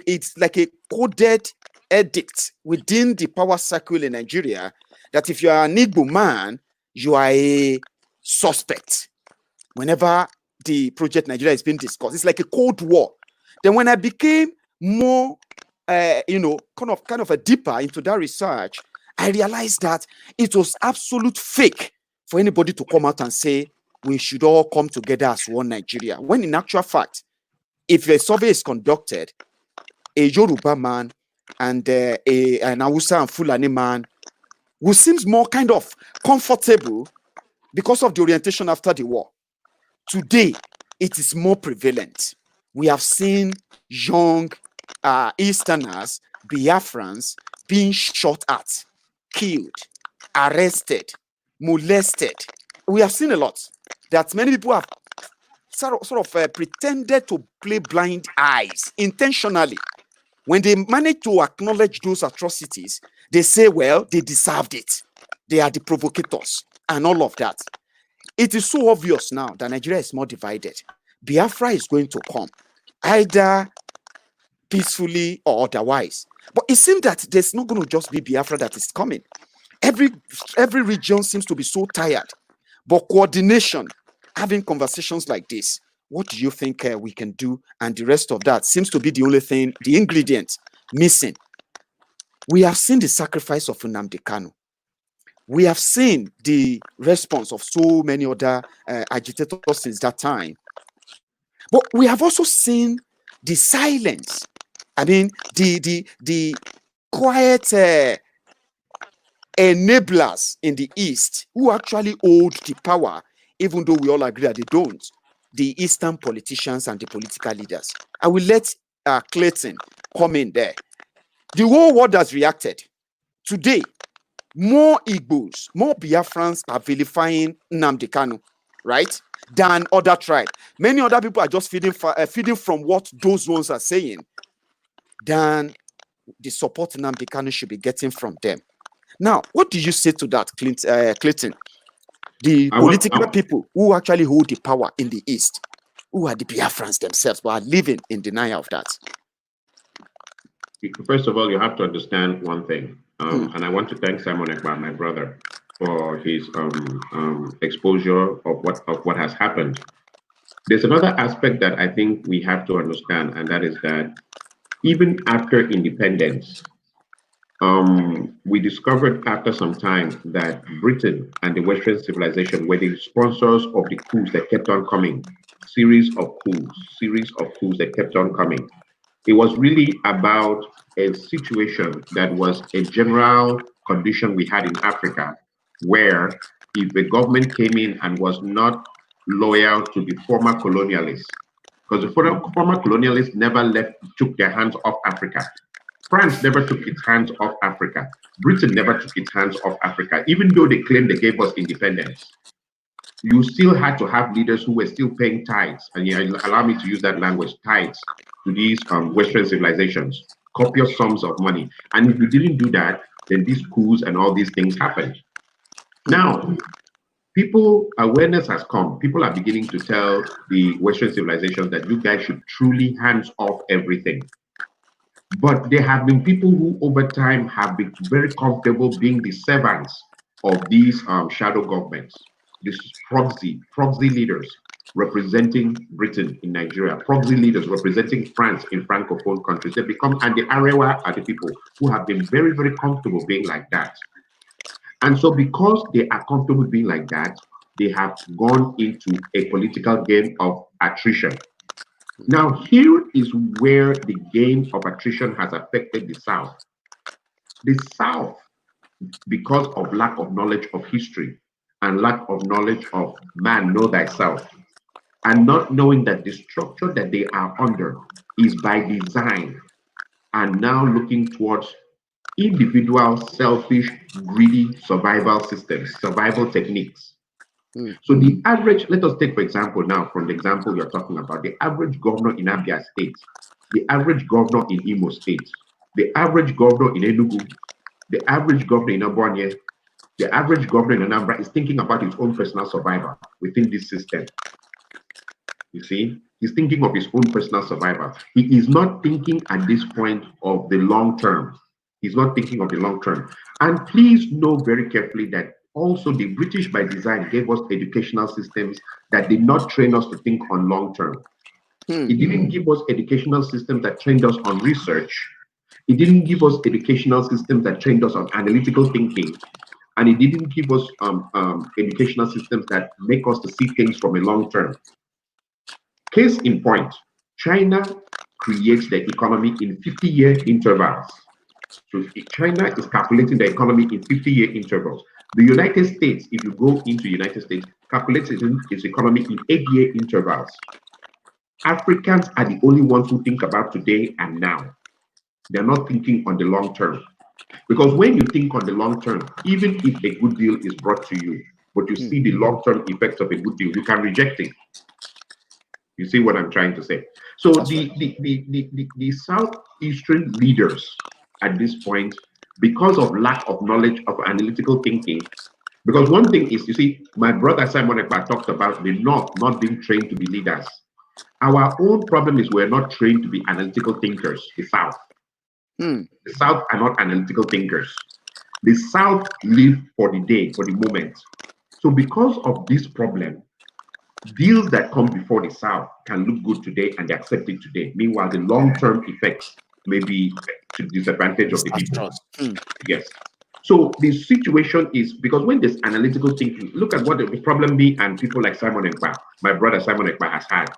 coded edict within the power circle in Nigeria that if you are an Igbo man, you are a suspect. Whenever the project Nigeria is being discussed, it's like a Cold War. Then when I became more, kind of a deeper into that research, I realized that it was absolute fake for anybody to come out and say we should all come together as one Nigeria. When in actual fact, if a survey is conducted, a Yoruba man and an Hausa and Fulani man who seems more kind of comfortable because of the orientation after the war. Today, it is more prevalent. We have seen young Easterners, Biafrans, being shot at, killed, arrested, molested. We have seen a lot that many people have pretended to play blind eyes intentionally. When they manage to acknowledge those atrocities, they say, well, they deserved it. They are the provocators and all of that. It is so obvious now that Nigeria is more divided. Biafra is going to come, either peacefully or otherwise. But it seems that there's not going to just be Biafra that is coming. Every region seems to be so tired. But coordination, having conversations like this, what do you think we can do? And the rest of that seems to be the only thing, the ingredient missing. We have seen the sacrifice of Nnamdi Kanu. We have seen the response of so many other agitators since that time. But we have also seen the silence. I mean, the quiet enablers in the East who actually hold the power, even though we all agree that they don't. The Eastern politicians and the political leaders. I will let Clayton come in there. The whole world has reacted. Today, more Igbos, more Biafrans are vilifying Nnamdi Kanu, right, than other tribes. Many other people are just feeding from what those ones are saying than the support Nnamdi Kanu should be getting from them. Now, what do you say to that, Clayton? The political people who actually hold the power in the East, who are the Biafrans themselves, but are living in denial of that. First of all, you have to understand one thing. And I want to thank Simon Ekpa, my brother, for his exposure of what has happened. There's another aspect that I think we have to understand, and that is that even after independence, we discovered after some time that Britain and the Western civilization were the sponsors of the coups that kept on coming. Series of coups that kept on coming. It was really about a situation that was a general condition we had in Africa, where if the government came in and was not loyal to the former colonialists, because the former colonialists never took their hands off Africa. France never took its hands off Africa. Britain never took its hands off Africa, even though they claimed they gave us independence. You still had to have leaders who were still paying tithes, and allow me to use that language, tithes, to these Western civilizations, copious sums of money. And if you didn't do that, then these coups and all these things happened. Now, awareness has come. People are beginning to tell the Western civilizations that you guys should truly hands off everything. But there have been people who over time have been very comfortable being the servants of these shadow governments, these proxy leaders representing Britain in Nigeria, proxy leaders representing France in Francophone countries. They become, and the Arewa are the people who have been very, very comfortable being like that. And so because they are comfortable being like that, they have gone into a political game of attrition. Now, here is where the game of attrition has affected the South. The South, because of lack of knowledge of history and lack of knowledge of man, know thyself, and not knowing that the structure that they are under is by design, and now looking towards individual, selfish, greedy survival systems, survival techniques. So the average, let us take, for example, now from the example you're talking about, the average governor in Abia State, the average governor in Imo State, the average governor in Enugu, the average governor in Abonye, the average governor in Anambra is thinking about his own personal survival within this system. You see, he's thinking of his own personal survival. He is not thinking at this point of the long term. He's not thinking of the long term. And please know very carefully that also the British by design gave us educational systems that did not train us to think on long term. It didn't give us educational systems that trained us on research. It didn't give us educational systems that trained us on analytical thinking. And it didn't give us educational systems that make us to see things from a long term. Case in point, China creates the economy in 50-year intervals. So China is calculating the economy in 50-year intervals. The United States, if you go into the United States, calculates its economy in 8-year intervals. Africans are the only ones who think about today and now. They're not thinking on the long term. Because when you think on the long term, even if a good deal is brought to you, but you see the long-term effects of a good deal, you can reject it. You see what I'm trying to say? So the Southeastern leaders at this point, because of lack of knowledge of analytical thinking, because one thing is, you see, my brother Simon Ekpa talked about the North not being trained to be leaders. Our own problem is we're not trained to be analytical thinkers, the South. The South are not analytical thinkers. The South live for the day, for the moment. So because of this problem, deals that come before the South can look good today and they accept it today. Meanwhile, the long-term effects may be to the disadvantage of the people. Yes. So the situation is, because when there's analytical thinking, look at what the problem me and people like Simon Ekpa, my brother Simon Ekpa has had.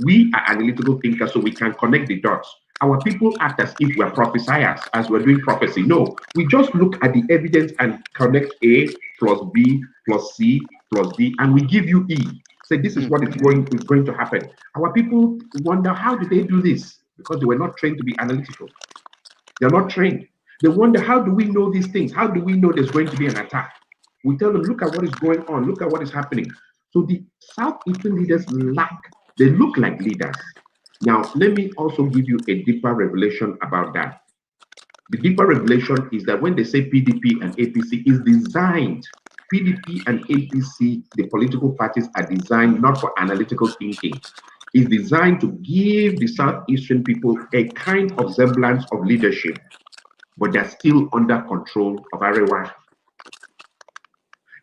We are analytical thinkers, so we can connect the dots. Our people act as if we're prophesiers, as we're doing prophecy. No, we just look at the evidence and connect A plus B plus C plus D, and we give you E. Say this is what is going to happen. Our people wonder, how did they do this? Because they were not trained to be analytical. They're not trained. They wonder, how do we know these things? How do we know there's going to be an attack? We tell them, look at what is going on. Look at what is happening. So the Southeastern leaders they look like leaders. Now, let me also give you a deeper revelation about that. The deeper revelation is that when they say PDP and APC is designed, PDP and APC, the political parties, are designed not for analytical thinking. It's designed to give the Southeastern people a kind of semblance of leadership, but they're still under control of Arewa.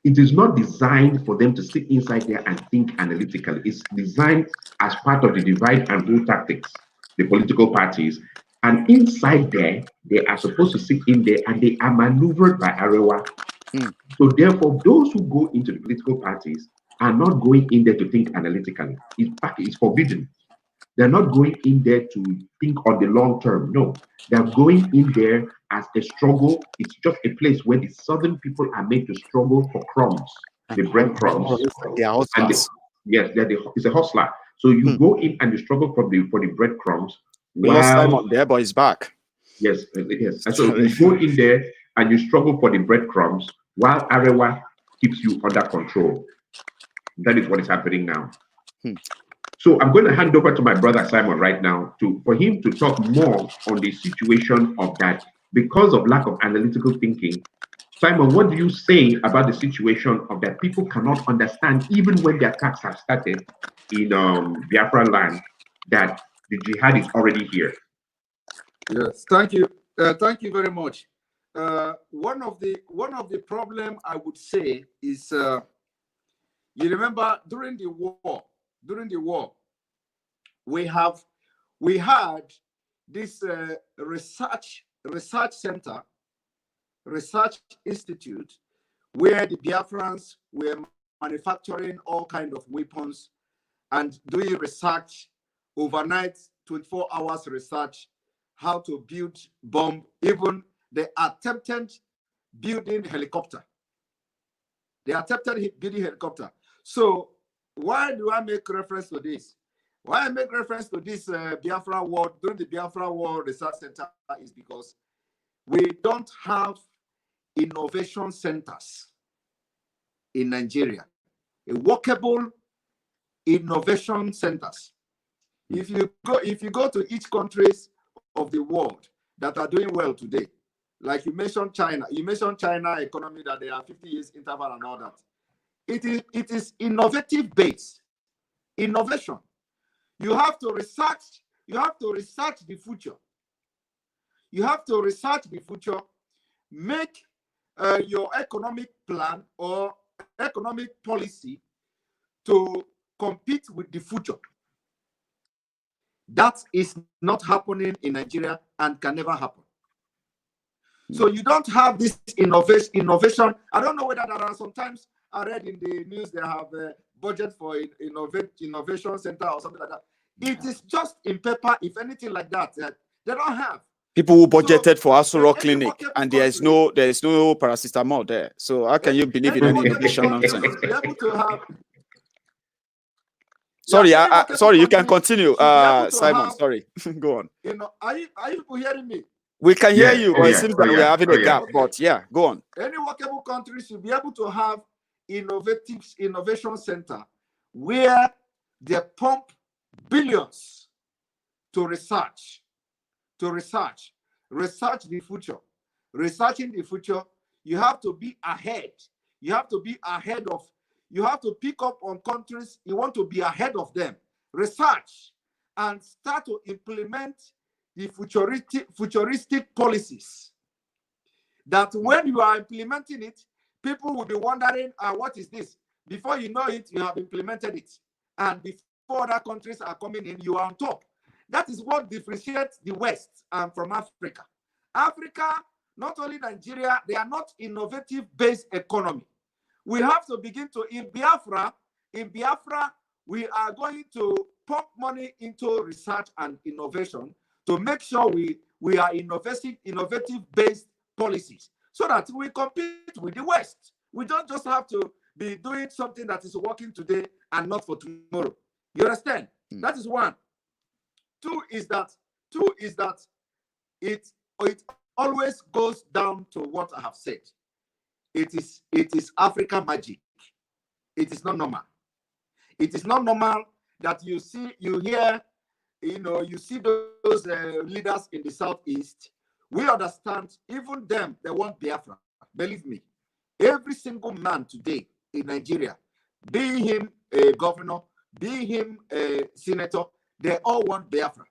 It is not designed for them to sit inside there and think analytically. It's designed as part of the divide and rule tactics, the political parties. And inside there, they are supposed to sit in there and they are maneuvered by Arewa. So therefore, those who go into the political parties are not going in there to think analytically. It's forbidden. They're not going in there to think on the long term. No, they're going in there as a struggle. It's just a place where the southern people are made to struggle for crumbs, the breadcrumbs. They are hustlers. It's a hustler. So you go in and you struggle for the breadcrumbs. We lost Simon there, but he's back. Yes, it is. And so you go in there and you struggle for the breadcrumbs while Arewa keeps you under control. That is what is happening now. So I'm going to hand over to my brother Simon right now for him to talk more on the situation of that because of lack of analytical thinking. Simon, what do you say about the situation of that people cannot understand, even when the attacks have started in Biafra land, that the jihad is already here? Yes, thank you. Thank you very much. One of the problem I would say is, you remember during the war, we had this research center, research institute, where the Biafrans were manufacturing all kinds of weapons and doing research overnight, 24 hours research, how to build bomb. Even they attempted building helicopter. So why do I make reference to this? Why I make reference to this Biafra war, during the Biafra war research center, is because we don't have innovation centers in Nigeria, a workable innovation centers. If you go to each countries of the world that are doing well today, like you mentioned China economy, that they are 50 years interval and all that. It is innovative based innovation. You have to research the future. You have to research the future, make your economic plan or economic policy to compete with the future. That is not happening in Nigeria and can never happen. So you don't have this innovation. I don't know whether there are sometimes I read in the news they have a budget for innovation center or something like that. It is just in paper, if anything like that. They don't have. People who budgeted for Asuro Clinic and there is no paracetamol there. So how can you believe in any innovation nonsense? Be able to have. Sorry, sorry, you can continue, Simon. Sorry, go on. Are you people hearing me? We can hear you, but it seems that we're having a gap. But yeah, go on. Any workable country should be able to have innovation center where they pump billions to research the future. Researching the future, you have to be ahead. You have to be ahead of, you have to pick up on countries, you want to be ahead of them. Research and start to implement the futuristic policies. That when you are implementing it, people will be wondering, what is this? Before you know it, you have implemented it. And before other countries are coming in, you are on top. That is what differentiates the West from Africa. Africa, not only Nigeria, they are not innovative-based economy. We have to begin to, in Biafra, we are going to pump money into research and innovation to make sure we are innovative-based policies so that we compete with the West. We don't just have to be doing something that is working today and not for tomorrow. You understand? That is one. Two is that it always goes down to what I have said. It is African magic. It is not normal. It is not normal that you see those leaders in the Southeast. We understand, even them, they want Biafra. Believe me, every single man today in Nigeria, be him a governor, be him a senator, they all want Biafra.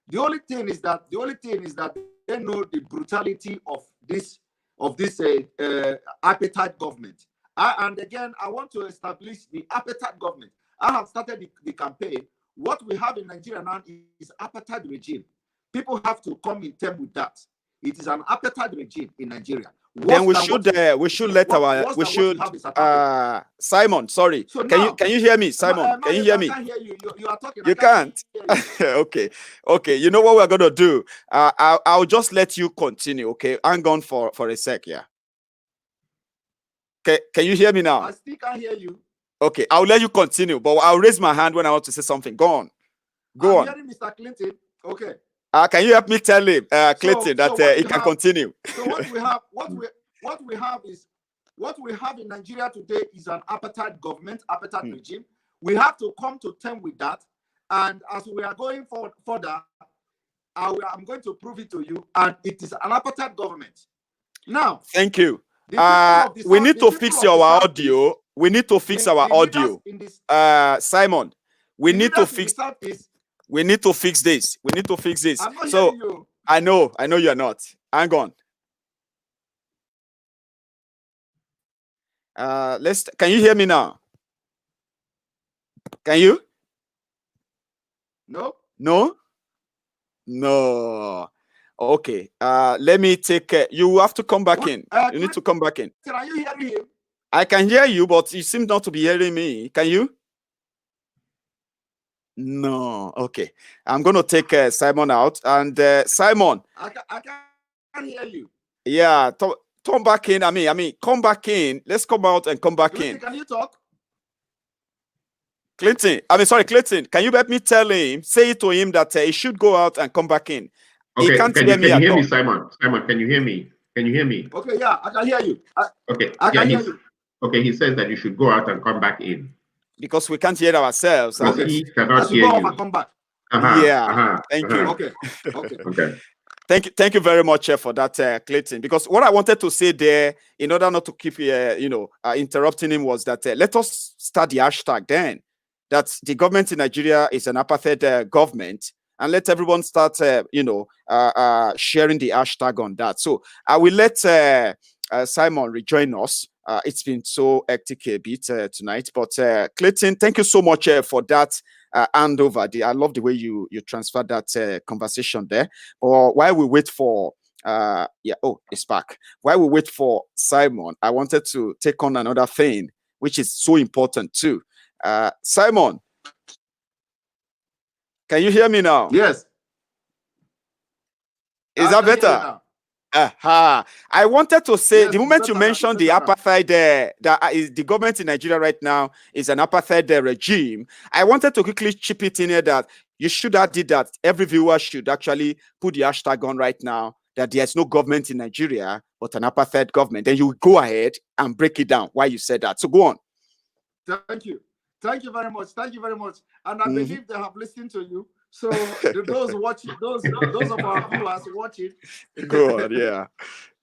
The only thing is that they know the brutality of this Apathetic government. And again, I want to establish the Apathetic government. I have started the campaign. What we have in Nigeria now is Apathetic regime. People have to come in terms with that. It is an Apathetic regime in Nigeria. Then we should let Simon, sorry. So can you hear me, Simon? Can you hear me? I can't hear you. You are talking. You can't. Okay. You know what we're gonna do? I'll just let you continue. Okay, hang on for a sec. Yeah. Okay. Can you hear me now? I still can't hear you. Okay, I'll let you continue, but I'll raise my hand when I want to say something. Go on. I'm hearing Mr. Clinton. Okay. Can you help me tell him, Clayton, that he can continue? So what we have in Nigeria today is an Apathetic government, Apathetic regime. We have to come to terms with that, and as we are going further, I'm going to prove it to you. And it is an Apathetic government. Now, thank you. We need to fix our audio. We need to fix our audio. Simon, we need to fix. We need to fix this. We need to fix this. I'm not so you. I know you're not. Hang on. Can you hear me now? Can you? No. Okay. Let me take you have to come back in. You need to come back in. Can you hear me? I can hear you, but you seem not to be hearing me. Can you? No. Okay. I'm going to take Simon out. And Simon. I can't hear you. Yeah. Come back in. I mean, come back in. Let's come out and come back Clinton, in. Can you talk? Clayton, can you let me tell him, say it to him that he should go out and come back in? Okay, he can't can hear you hear me, all. Simon? Simon, can you hear me? Can you hear me? Okay, yeah, I can hear you. I can hear you. Okay, he says that you should go out and come back in. Because we can't hear ourselves. Okay. He cannot hear you. Come back. Thank you. Okay. Thank you very much for that, Clayton. Because what I wanted to say there, in order not to keep interrupting him, was that let us start the hashtag then. That the government in Nigeria is an apathetic government, and let everyone start, sharing the hashtag on that. So I will let Simon rejoin us. It's been so hectic a bit tonight, but Clayton, thank you so much for that handover. I love the way you transferred that conversation there. Or while we wait for it's back. While we wait for Simon, I wanted to take on another thing, which is so important too. Simon, can you hear me now? Yes. Is that better? I wanted to say, yes, the moment you mentioned the apartheid, the government in Nigeria right now is an apartheid regime. I wanted to quickly chip it in here that you should have did that. Every viewer should actually put the hashtag on right now that there's no government in Nigeria but an apartheid government. Then you go ahead and break it down why you said that. So go on. Thank you. Thank you very much. Thank you very much. And I believe they have listened to you. So those watching, those of our viewers watching, go on, yeah.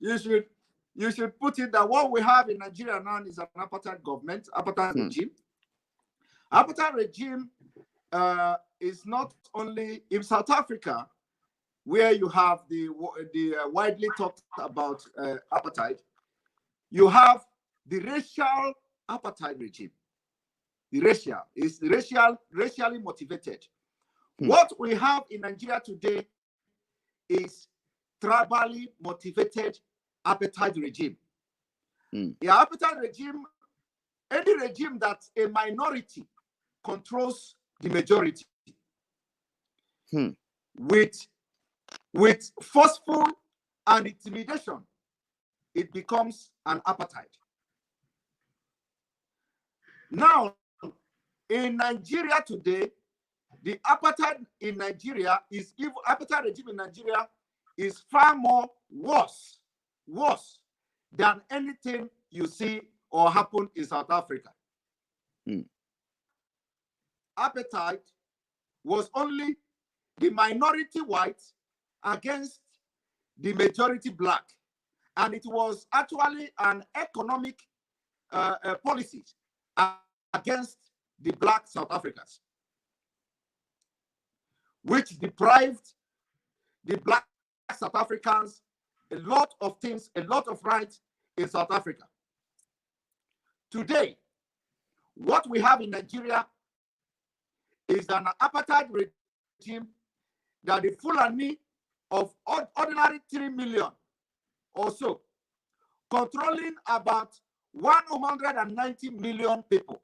You should put it that what we have in Nigeria now is an apartheid government, apartheid regime. Apartheid regime is not only in South Africa, where you have the widely talked about apartheid. You have the racial apartheid regime. The racial is racially motivated. What we have in Nigeria today is tribally motivated apartheid regime. The apartheid regime, any regime that a minority controls the majority with forceful and intimidation, it becomes an apartheid. Now, in Nigeria today, the apartheid in Nigeria is even apartheid regime in Nigeria is far more worse than anything you see or happen in South Africa. Apartheid was only the minority white against the majority black, and it was actually an economic policy against the black South Africans, which deprived the black South Africans a lot of things, a lot of rights in South Africa. Today, what we have in Nigeria is an apartheid regime that the Fulani of ordinary 3 million or so, controlling about 190 million people,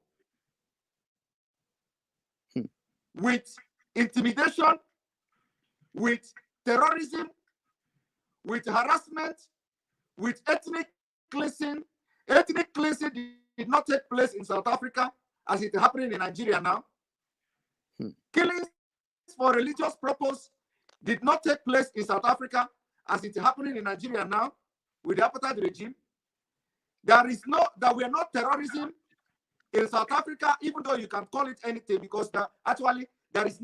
with intimidation, with terrorism, with harassment, with ethnic cleansing. Ethnic cleansing did not take place in South Africa as it is happening in Nigeria now. Killings for religious purpose did not take place in South Africa as it is happening in Nigeria now with the apartheid regime. There is that we are not terrorism in South Africa, even though you can call it anything, because actually there is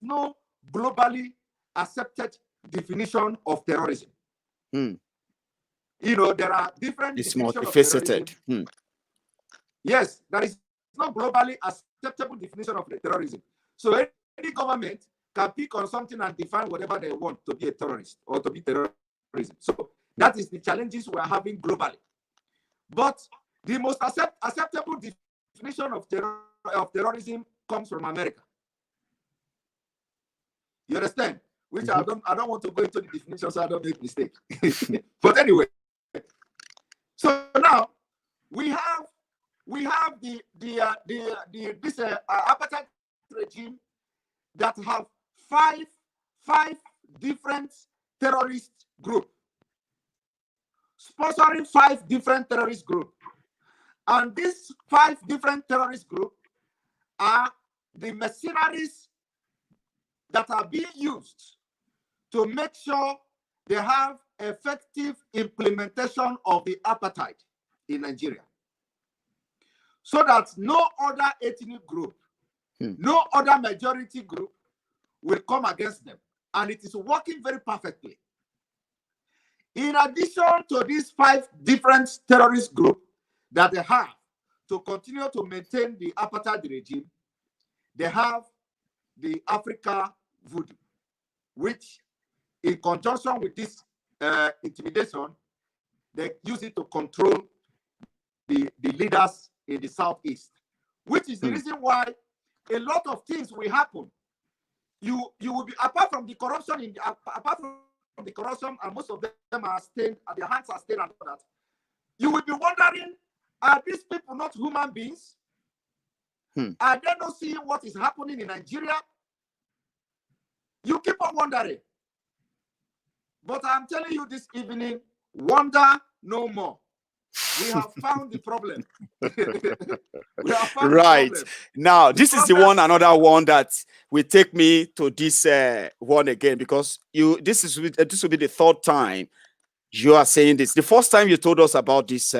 no globally accepted definition of terrorism. You know, there are different. It's multifaceted. Yes, there is no globally acceptable definition of terrorism. So any government can pick on something and define whatever they want to be a terrorist or to be terrorism. So that is the challenges we are having globally. But the most acceptable definition of terrorism comes from America. You understand? Which I don't want to go into the definition so I don't make mistakes. But anyway, so now we have this apartheid regime that have five different terrorist groups, sponsoring 5 different terrorist groups. And these 5 different terrorist groups are the mercenaries that are being used to make sure they have effective implementation of the apartheid in Nigeria, so that no other ethnic group, no other majority group will come against them. And it is working very perfectly. In addition to these 5 different terrorist groups that they have to continue to maintain the apartheid regime, they have the Africa voodoo, which in conjunction with this intimidation, they use it to control the leaders in the Southeast, which is the reason why a lot of things will happen. You will be, apart from the corruption, and most of them are stained, their hands are stained and all that, you will be wondering, are these people not human beings? Are they not seeing what is happening in Nigeria? You keep on wondering. But I'm telling you this evening, wonder no more. We have found the problem. We have found right. the problem. Now, this is another one that will take me to this one again, because this will be the 3rd time you are saying this. The first time you told us about this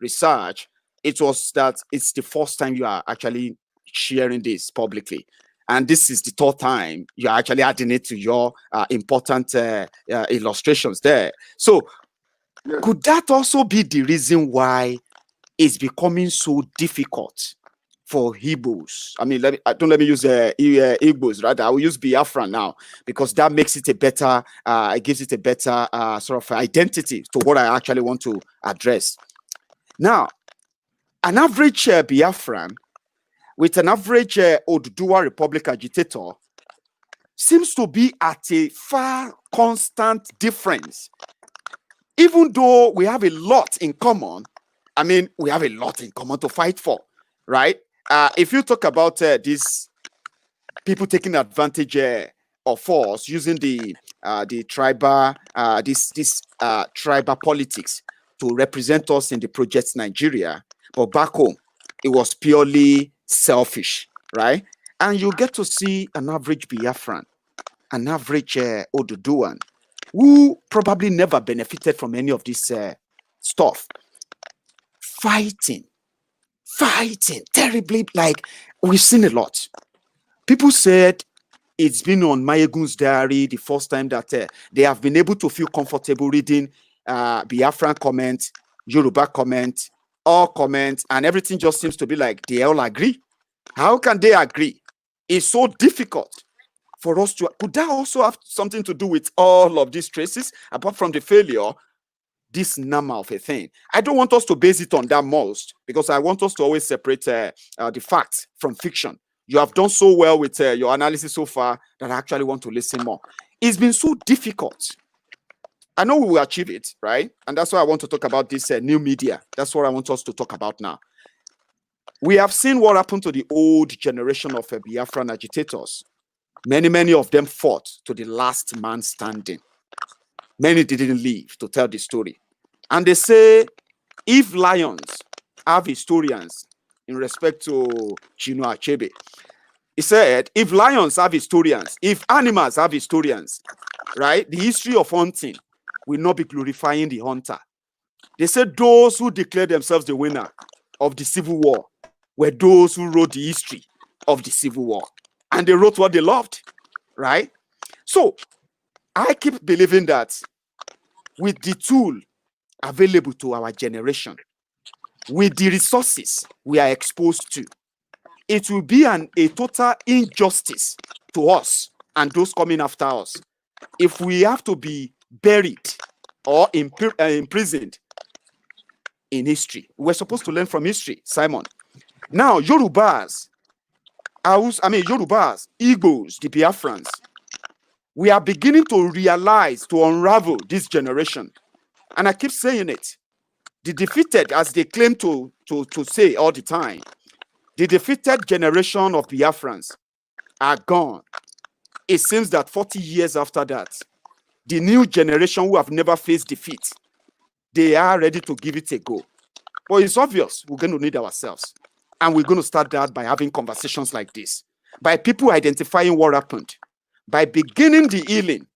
research, it was that it's the first time you are actually sharing this publicly. And this is the third time you're actually adding it to your important illustrations there. So could that also be the reason why it's becoming so difficult for Igbos? I mean, don't let me use Igbos, rather I will use Biafra now, because that makes it a better, it gives it a better sort of identity to what I actually want to address. Now, an average Biafran with an average Oduduwa Republic agitator seems to be at a far constant difference. Even though we have a lot in common, I mean, we have a lot in common to fight for, right? If you talk about these people taking advantage of us using the tribal tribal politics to represent us in the Project Nigeria, but back home it was purely selfish, right? And you get to see an average Biafran, an average Oduduwan, who probably never benefited from any of this stuff, fighting terribly. Like, we've seen a lot. People said it's been on Maiyegun's diary the first time that they have been able to feel comfortable reading Biafran comment, Yoruba comment, all comments, and everything just seems to be like they all agree. How can they agree? It's so difficult for us to. Could that also have something to do with all of these traces, apart from the failure, this number of a thing? I don't want us to base it on that most, because I want us to always separate the facts from fiction. You have done so well with your analysis so far that I actually want to listen more. It's been so difficult. I know we will achieve it, right? And that's why I want to talk about this new media. That's what I want us to talk about now. We have seen what happened to the old generation of Biafran agitators. Many of them fought to the last man standing. Many didn't live to tell the story. And they say, if lions have historians in respect to Chinua Achebe, he said, if lions have historians, if animals have historians, right, the history of hunting will not be glorifying the hunter. They said those who declared themselves the winner of the Civil War were those who wrote the history of the Civil War. And they wrote what they loved, right? So I keep believing that with the tool available to our generation, with the resources we are exposed to, it will be a total injustice to us and those coming after us if we have to be buried or imprisoned in history. We're supposed to learn from history, Simon. Now, Yorubas, Igbos, the Biafrans, we are beginning to realize, to unravel this generation. And I keep saying it. The defeated, as they claim to say all the time, the defeated generation of Biafrans are gone. It seems that 40 years after that, the new generation who have never faced defeat, they are ready to give it a go. But it's obvious we're going to need ourselves. And we're going to start that by having conversations like this, by people identifying what happened, by beginning the healing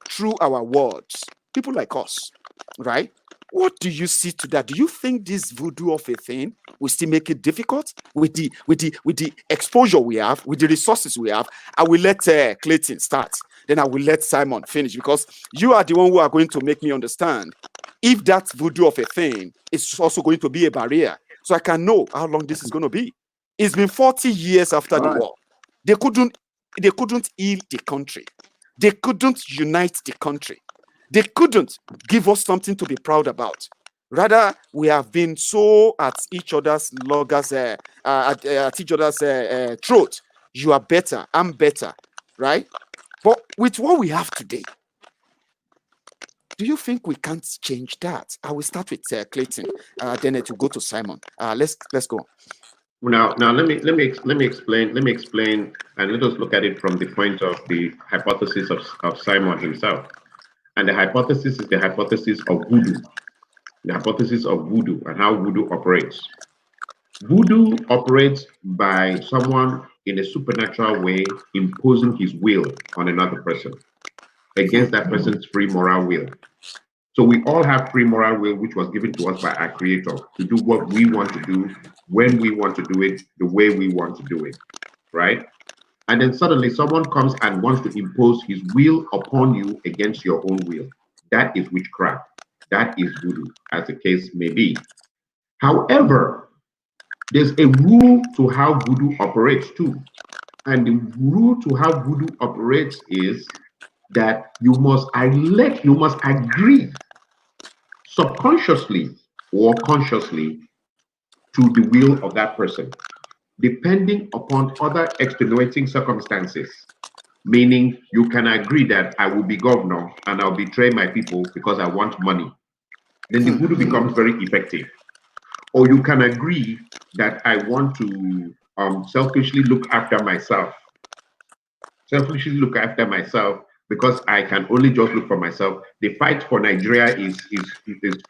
through our words. People like us, right? What do you see to that? Do you think this voodoo of a thing will still make it difficult with the exposure we have, with the resources we have? I will let Clayton start. Then I will let Simon finish, because you are the one who are going to make me understand if that voodoo of a thing is also going to be a barrier, so I can know how long this is going to be. It's been 40 years after the war. They couldn't heal the country. They couldn't unite the country. They couldn't give us something to be proud about. Rather, we have been so at each other's loggers, at each other's throat. You are better, I'm better, right? But with what we have today, do you think we can't change that? I will start with Clayton, then it will go to Simon. Let's go. Now let me explain, and let us look at it from the point of the hypothesis of Simon himself. And the hypothesis is the hypothesis of voodoo. The hypothesis of voodoo and how voodoo operates. Voodoo operates by someone in a supernatural way imposing his will on another person against that person's free moral will. So we all have free moral will, which was given to us by our creator to do what we want to do, when we want to do it, the way we want to do it, right? And then suddenly someone comes and wants to impose his will upon you against your own will. That is witchcraft. That is voodoo, as the case may be. However, there's a rule to how voodoo operates too. And the rule to how voodoo operates is that you must agree subconsciously or consciously to the will of that person, depending upon other extenuating circumstances. Meaning you can agree that I will be governor and I'll betray my people because I want money. Then the voodoo becomes very effective. Or you can agree that I want to selfishly look after myself. Selfishly look after myself because I can only just look for myself. The fight for Nigeria is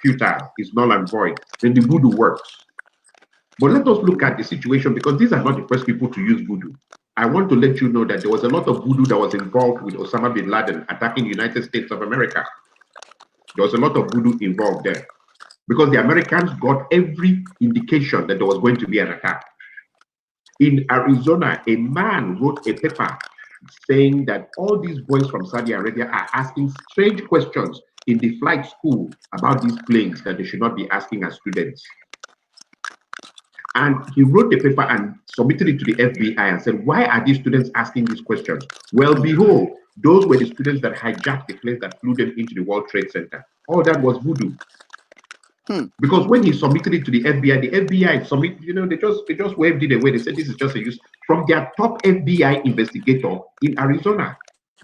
futile, is null and void. Then the voodoo works. But let us look at the situation, because these are not the first people to use voodoo. I want to let you know that there was a lot of voodoo that was involved with Osama bin Laden attacking the United States of America. There was a lot of voodoo involved there because the Americans got every indication that there was going to be an attack. In Arizona, a man wrote a paper saying that all these boys from Saudi Arabia are asking strange questions in the flight school about these planes that they should not be asking as students. And he wrote the paper and submitted it to the FBI and said, why are these students asking these questions? Well, behold, those were the students that hijacked the plane that flew them into the World Trade Center. All that was voodoo. Because when he submitted it to the FBI submitted, they just waved it away. They said, this is just a use from their top FBI investigator in Arizona.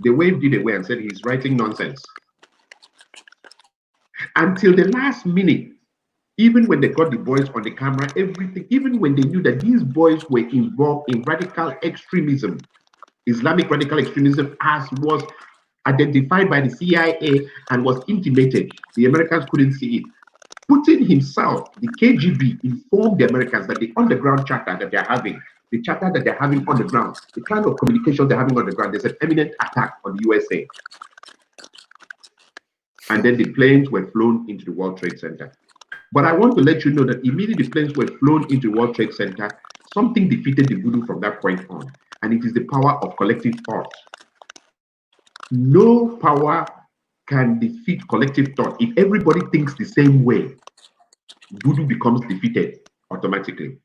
They waved it away and said, he's writing nonsense. Until the last minute, even when they got the boys on the camera, everything, even when they knew that these boys were involved in radical extremism, Islamic radical extremism, as was identified by the CIA and was intimated, the Americans couldn't see it. Putin himself, the KGB, informed the Americans that the underground chatter that they're having, the chatter that they're having on the ground, the kind of communication they're having on the ground, there's an imminent attack on the USA. And then the planes were flown into the World Trade Center. But I want to let you know that immediately the planes were flown into the World Trade Center, something defeated the voodoo from that point on. And it is the power of collective thought. No power can defeat collective thought. If everybody thinks the same way, voodoo becomes defeated automatically.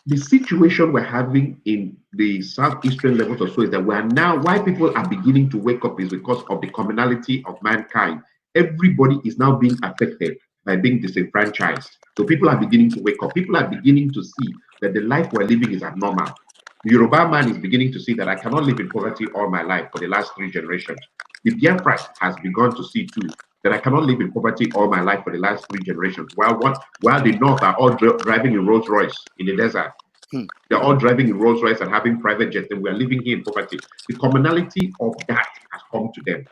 The situation we're having in the southeastern levels or so is that we are now, why people are beginning to wake up is because of the commonality of mankind. Everybody is now being affected by being disenfranchised. So people are beginning to wake up. People are beginning to see that the life we're living is abnormal. The Yoruba man is beginning to see that I cannot live in poverty all my life for the last 3 generations. The Biafra has begun to see too that I cannot live in poverty all my life for the last 3 generations. While the North are all driving in Rolls Royce in the desert. They're all driving in Rolls Royce and having private jets, and we are living here in poverty. The commonality of that has come to them.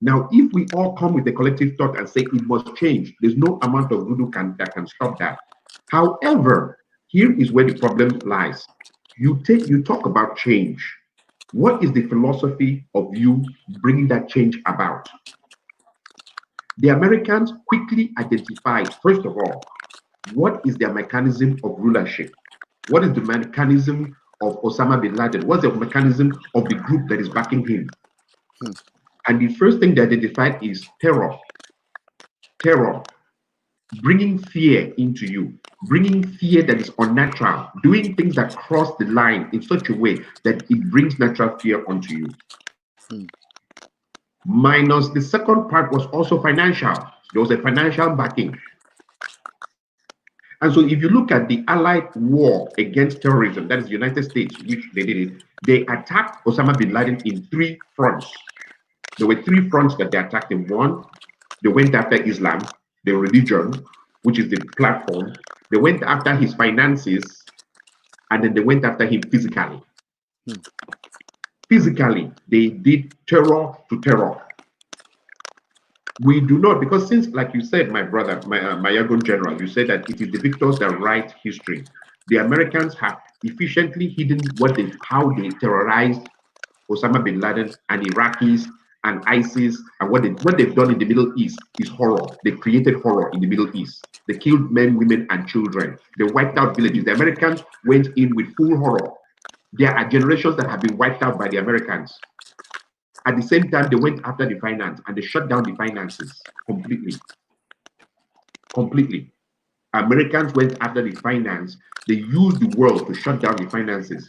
Now, if we all come with a collective thought and say it must change, there's no amount of voodoo that can stop that. However, here is where the problem lies. You talk about change. What is the philosophy of you bringing that change about? The Americans quickly identified, first of all, what is their mechanism of rulership? What is the mechanism of Osama bin Laden? What's the mechanism of the group that is backing him? And the first thing they identified is terror. Terror. Bringing fear into you. Bringing fear that is unnatural. Doing things that cross the line in such a way that it brings natural fear onto you. Minus the second part was also financial. There was a financial backing. And so if you look at the Allied war against terrorism, that is the United States, which they did it, they attacked Osama bin Laden in 3 fronts. There were 3 fronts that they attacked him. One, they went after Islam, the religion, which is the platform. They went after his finances, and then they went after him physically. Physically, they did terror to terror. We do not, because since, like you said, my brother, Maiyegun General, you said that it is the victors that write history. The Americans have efficiently hidden how they terrorized Osama bin Laden and Iraqis and ISIS and what they've done in the Middle East is horror. They created horror in the Middle East. They killed men, women, and children. They wiped out villages. The Americans went in with full horror. There are generations that have been wiped out by the Americans. At the same time, they went after the finance and they shut down the finances completely. Completely. Americans went after the finance. They used the world to shut down the finances.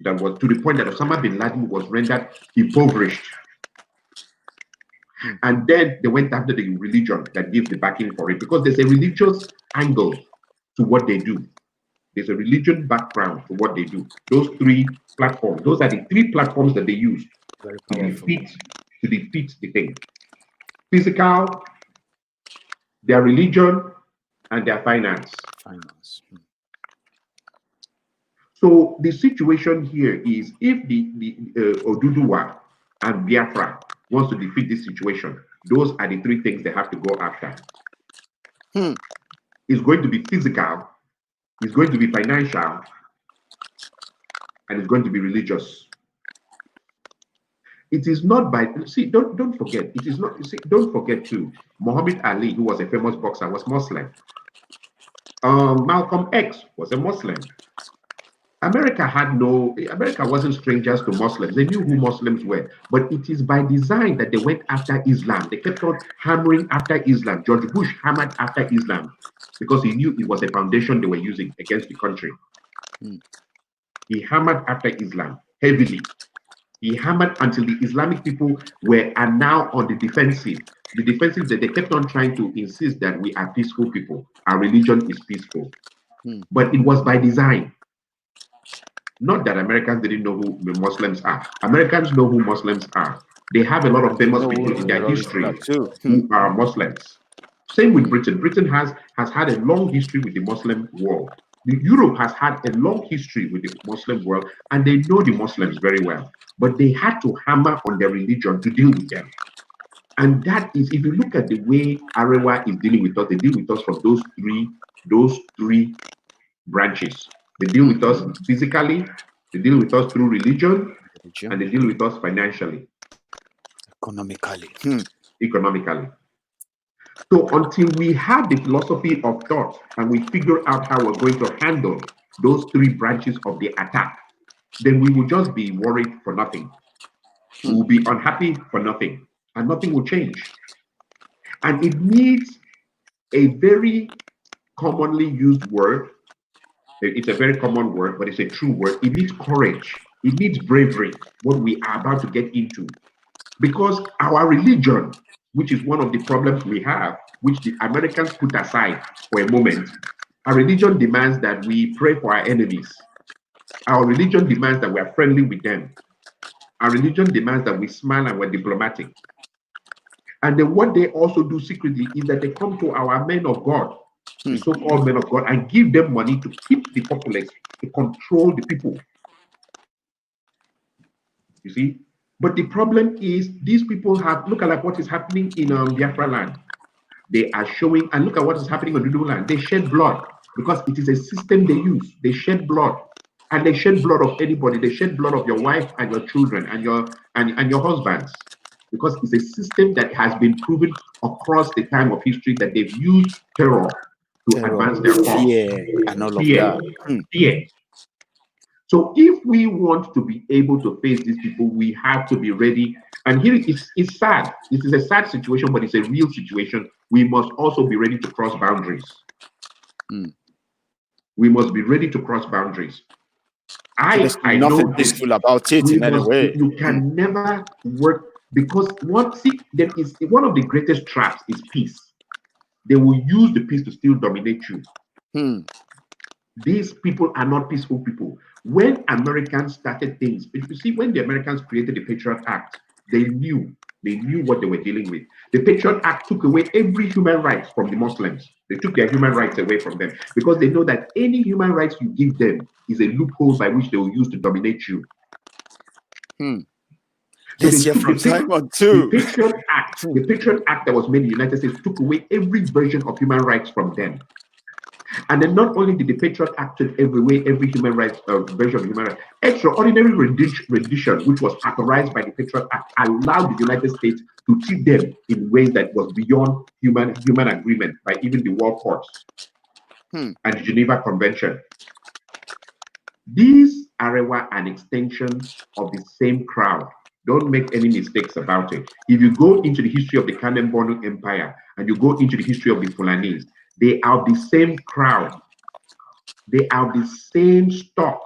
That was to the point that Osama bin Laden was rendered impoverished. And then they went after the religion that gives the backing for it, because there's a religious angle to what they do. There's a religion background to what they do. Those three platforms, those are the three platforms that they use to defeat the thing. Physical, their religion, and their finance. So the situation here is, if the Oduduwa and Biafra wants to defeat this situation, those are the three things they have to go after. It's going to be physical, it's going to be financial, and it's going to be religious. It is not by, see, don't forget, it is not, see, don't forget too, Muhammad Ali, who was a famous boxer, was Muslim. Malcolm X was a Muslim. America wasn't strangers to Muslims. They knew who Muslims were, but it is by design that they went after Islam. They kept on hammering after Islam. George Bush hammered after Islam because he knew it was a foundation they were using against the country. He hammered after Islam heavily. He hammered until the Islamic people are now on the defensive. The defensive that they kept on trying to insist that we are peaceful people. Our religion is peaceful. But it was by design. Not that Americans didn't know who the Muslims are. Americans know who Muslims are. They have a lot of famous people in their history who are Muslims. Same with Britain. Britain has had a long history with the Muslim world. Europe has had a long history with the Muslim world, and they know the Muslims very well. But they had to hammer on their religion to deal with them. And that is, if you look at the way Arewa is dealing with us, they deal with us from those three branches. They deal with us physically, they deal with us through religion, and they deal with us financially. Economically. So until we have the philosophy of thought and we figure out how we're going to handle those three branches of the attack, then we will just be worried for nothing. We will be unhappy for nothing, and nothing will change. And it needs a very commonly used word. It's a very common word, but it's a true word. It needs courage. It needs bravery, what we are about to get into. Because our religion, which is one of the problems we have, which the Americans put aside for a moment, our religion demands that we pray for our enemies. Our religion demands that we are friendly with them. Our religion demands that we smile and we're diplomatic. And then what they also do secretly is that they come to our men of God, the so-called men of God, and give them money to keep the populace, to control the people. You see? But the problem is, these people have, look at what is happening in Biafra land. They are showing, and look at what is happening on Udoh land. They shed blood because it is a system they use. They shed blood, and they shed blood of anybody. They shed blood of your wife and your children and your husbands, because it's a system that has been proven across the time of history that they've used terror to advance their cause. Fear. So if we want to be able to face these people, we have to be ready. And here it's sad. It is a sad situation, but it's a real situation. We must also be ready to cross boundaries. We must be ready to cross boundaries. There's nothing peaceful about it in any way. You can never work, because one of the greatest traps is peace. They will use the peace to still dominate you. These people are not peaceful people. When Americans started things, if you see, when the Americans created the Patriot Act, they knew what they were dealing with. The Patriot Act took away every human right from the Muslims. They took their human rights away from them because they know that any human rights you give them is a loophole by which they will use to dominate you. Yes, from Simon too. The Patriot Act that was made in the United States took away every version of human rights from them. And then not only did the Patriot Act take every human rights version of human rights, extraordinary rendition, which was authorized by the Patriot Act, allowed the United States to treat them in ways that was beyond human agreement by even the World Courts and the Geneva Convention. These are an extension of the same crowd. Don't make any mistakes about it. If you go into the history of the Kanem-Borno Empire and you go into the history of the Fulanese, they are the same crowd. They are the same stock.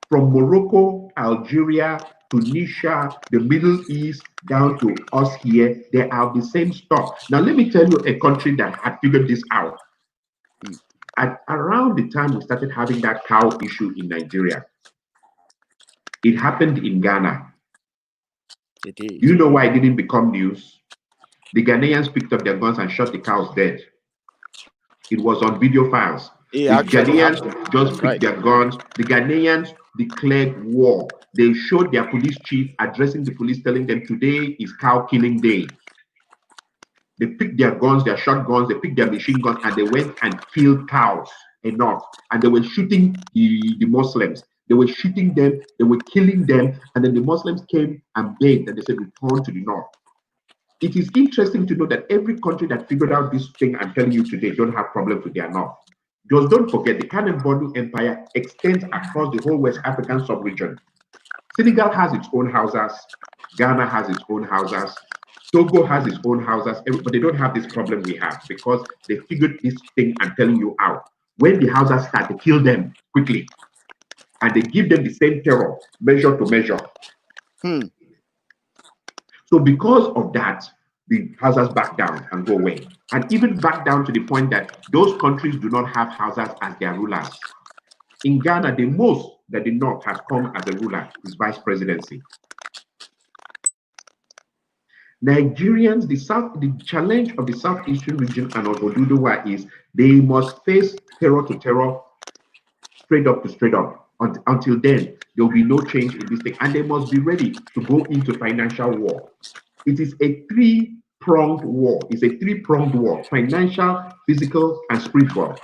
From Morocco, Algeria, Tunisia, the Middle East, down to us here, they are the same stock. Now, let me tell you a country that had figured this out. At around the time we started having that cow issue in Nigeria, it happened in Ghana. It did. Do you know why it didn't become news? The Ghanaians picked up their guns and shot the cows dead. It was on video files. The Ghanaians just picked their guns. The Ghanaians declared war. They showed their police chief addressing the police, telling them today is cow killing day. They picked their guns, their shotguns, they picked their machine guns, and they went and killed cows enough. And they were shooting the Muslims. They were shooting them, they were killing them, and then the Muslims came and begged, and they said, return to the north. It is interesting to know that every country that figured out this thing I'm telling you today don't have problems with their north. Just don't forget, the Kanem-Borno Empire extends across the whole West African sub-region. Senegal has its own houses, Ghana has its own houses, Togo has its own houses, but they don't have this problem we have because they figured this thing I'm telling you out. When the houses start, they kill them quickly. And they give them the same terror, measure to measure. So because of that, the houses back down and go away. And even back down to the point that those countries do not have houses as their rulers. In Ghana, the most that the North has come as a ruler is vice presidency. Nigerians, the challenge of the southeastern region and of Oduduwa is they must face terror to terror, straight up to straight up. Until then, there will be no change in this thing. And they must be ready to go into financial war. It is a three-pronged war. It's a three-pronged war, financial, physical, and spiritual.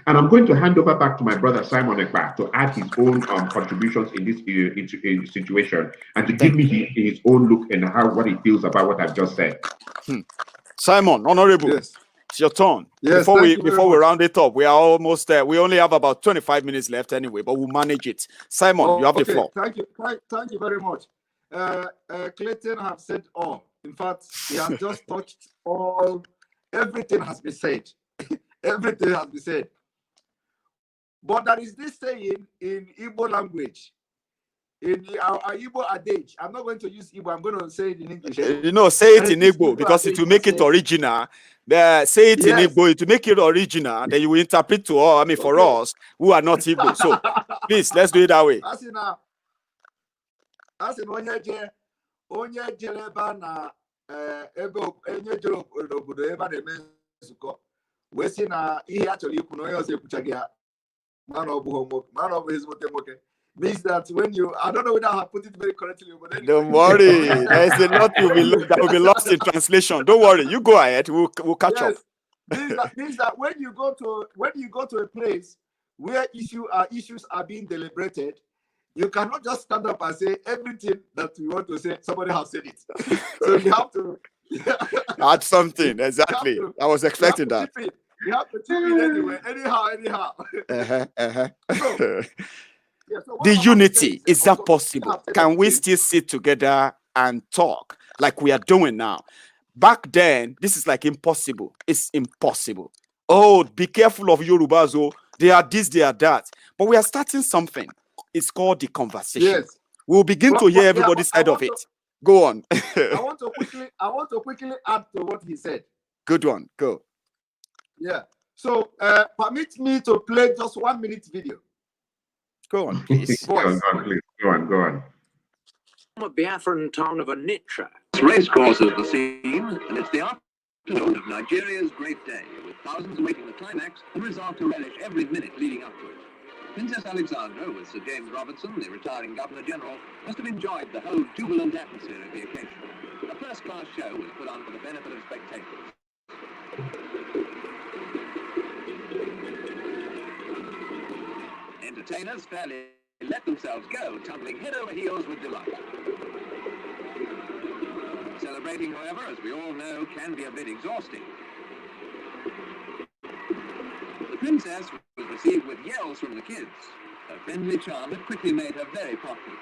And I'm going to hand over back to my brother Simon Ekpa to add his own contributions in this situation and to give me his own look and what he feels about what I've just said. Simon, Honorable, yes. It's your turn. Yes, before we round it up, we are almost there. We only have about 25 minutes left anyway, but we'll manage it. Simon, you have the floor. Thank you very much. Clayton has said all. In fact, he has just touched all. Everything has been said. Everything has been said. But there is this saying in Igbo language, in our Igbo adage. I'm not going to use Igbo. I'm going to say it in English. You know, say it in Igbo because it will make it original. Say it in Igbo to make it original. Then you will interpret to all. I mean, for us who are not Igbo. So please, let's do it that way. As in onye jeleba na ebe onye jere obodo ebe a na-eme nzukọ wee sị na ihe a chọrọ ikwu na onye ọzọ ekwuchaghị ya mana ọ bụ ezigbote nwoke means that when you, I don't know whether I have put it very correctly, but anyway. Don't worry, there's a lot that will be lost in translation. Don't worry, you go ahead. We'll catch up. Means that when you go to a place where issues are being deliberated, you cannot just stand up and say everything that you want to say. Somebody has said it, so you have to add something. Exactly, I was expecting that. You have to chip in anyway, anyhow. So the unity, is that possible? Can we still sit together and talk like we are doing now? Back then, this is like impossible. It's impossible. Oh, be careful of Yorubas. Oh, they are this, they are that. But we are starting something. It's called the conversation. Yes. We'll begin to hear everybody's side of it. Go on. I want to quickly add to what he said. Good one. Go. Yeah. So permit me to play just 1 minute video. Go on, please. Go on. A Biafran town of Onitsha. Race course is the scene, and it's the afternoon of Nigeria's great day, with thousands awaiting the climax and resolved to relish every minute leading up to it. Princess Alexandra, with Sir James Robertson, the retiring Governor-General, must have enjoyed the whole jubilant atmosphere of the occasion. A first-class show was put on for the benefit of spectators. Entertainers fairly let themselves go, tumbling head over heels with delight. Celebrating, however, as we all know, can be a bit exhausting. The princess was received with yells from the kids. Her friendly charm had quickly made her very popular.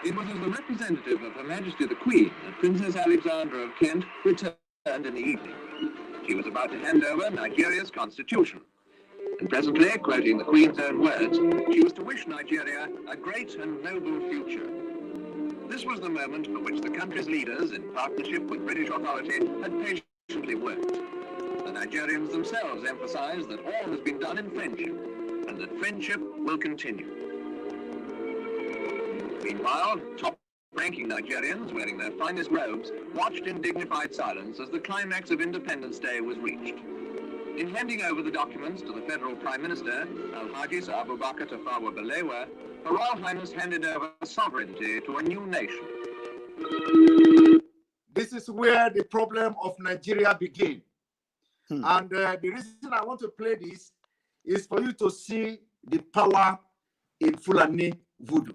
It was as the representative of Her Majesty the Queen that Princess Alexandra of Kent returned in the evening. She was about to hand over Nigeria's constitution. And presently, quoting the Queen's own words, she was to wish Nigeria a great and noble future. This was the moment for which the country's leaders, in partnership with British authority, had patiently worked. The Nigerians themselves emphasized that all has been done in friendship, and that friendship will continue. Meanwhile, top-ranking Nigerians, wearing their finest robes, watched in dignified silence as the climax of Independence Day was reached. In handing over the documents to the Federal Prime Minister, Alhaji Sir Abubakar Tafawa Balewa, Her Royal Highness handed over sovereignty to a new nation. This is where the problem of Nigeria began. And the reason I want to play this is for you to see the power in Fulani voodoo.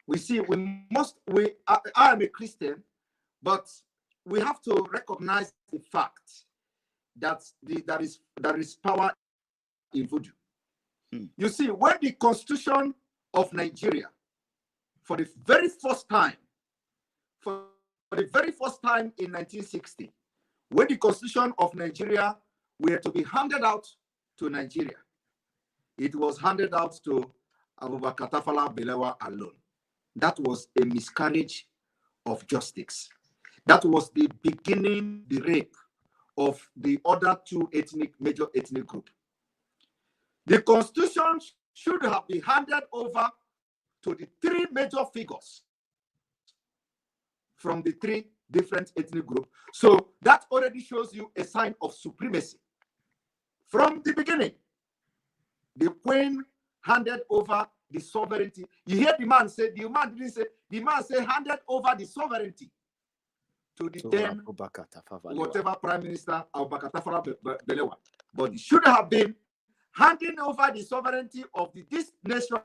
We see, I am a Christian, but we have to recognize the fact that there is power in voodoo. You see, when the Constitution of Nigeria, for the very first time in 1960, when the Constitution of Nigeria were to be handed out to Nigeria, it was handed out to Abubakar Tafawa Balewa alone. That was a miscarriage of justice. That was the beginning, the rape of the other two major ethnic groups. The Constitution should have been handed over to the three major figures from the three different ethnic groups. So that already shows you a sign of supremacy. From the beginning, the Queen handed over the sovereignty. You hear the man say, the man didn't say, the man said handed over the sovereignty to the then whatever Prime Minister Abubakar Tafawa Balewa. But it should have been handing over the sovereignty of this nation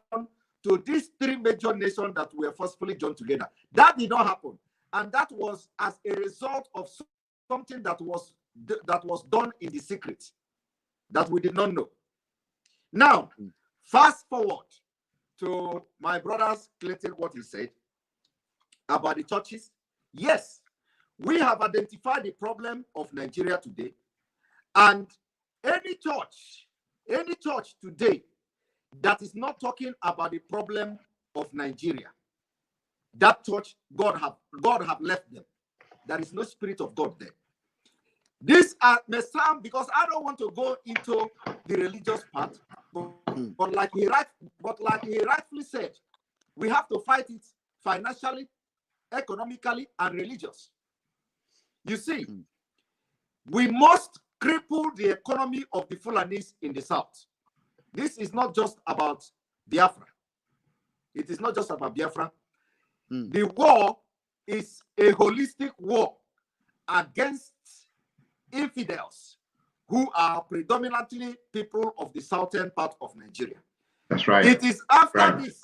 to these three major nations that were forcefully joined together. That did not happen. And that was as a result of something that was done in the secret that we did not know. Now, fast forward to my brother's Clayton, what he said about the churches. Yes, we have identified the problem of Nigeria today, and any church today that is not talking about the problem of Nigeria, that church, God have left them. There is no spirit of God there. This may sound, because I don't want to go into the religious part, but like he rightfully said, we have to fight it financially, economically, and religious. You see, we must cripple the economy of the Fulanis in the south. This is not just about Biafra. It is not just about Biafra. The war is a holistic war against infidels who are predominantly people of the southern part of Nigeria. That's right. It is after this,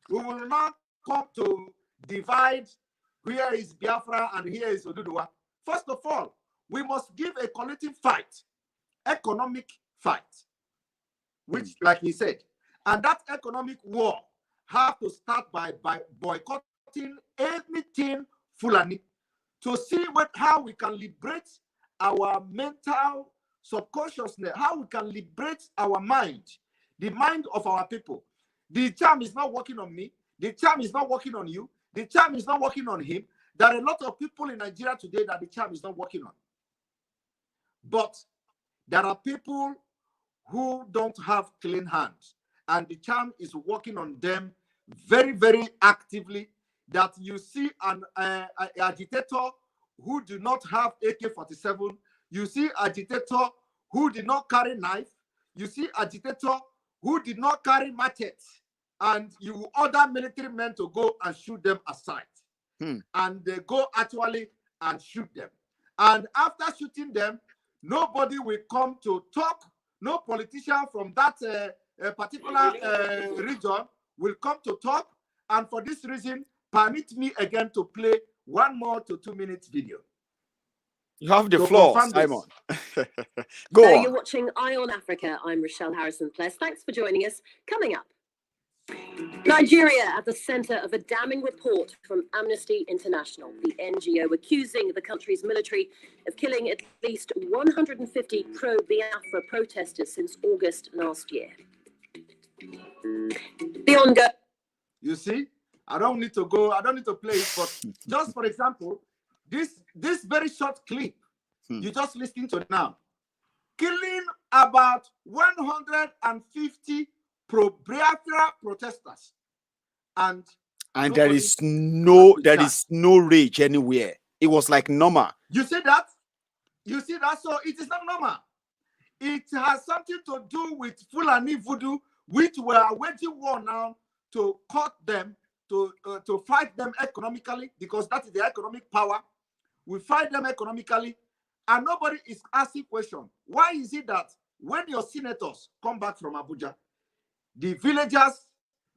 we will not come to divide where is Biafra and here is Oduduwa. First of all, we must give a collective fight, economic fight, which, like he said, and that economic war have to start by boycotting anything Fulani to see how we can liberate our mental subconsciousness, how we can liberate our mind, the mind of our people. The charm is not working on me. The charm is not working on you. The charm is not working on him. There are a lot of people in Nigeria today that the charm is not working on. But there are people who don't have clean hands, and the charm is working on them very, very actively. That you see an agitator who do not have AK-47. You see agitator who did not carry knife. You see agitator who did not carry machete. And you order military men to go and shoot them aside. And they go actually and shoot them. And after shooting them, nobody will come to talk. No politician from that particular region will come to talk. And for this reason, permit me again to play 1 more to 2 minutes video. You have the floor, Simon. Go on. You're watching Eye on Africa. I'm Rochelle Harrison-Pless. Thanks for joining us. Coming up, Nigeria at the center of a damning report from Amnesty International, the NGO accusing the country's military of killing at least 150 pro-Biafra protesters since August last year. The ongoing... You see, I don't need to play it, but just for example, this very short clip you just listening to now, killing about 150 pro-Biafra protesters, and there is no rage anywhere. It was like normal. You see that? So it is not normal. It has something to do with Fulani voodoo, which we are waging war now to cut them, to fight them economically, because that is the economic power. We fight them economically, and nobody is asking question. Why is it that when your senators come back from Abuja, the villagers,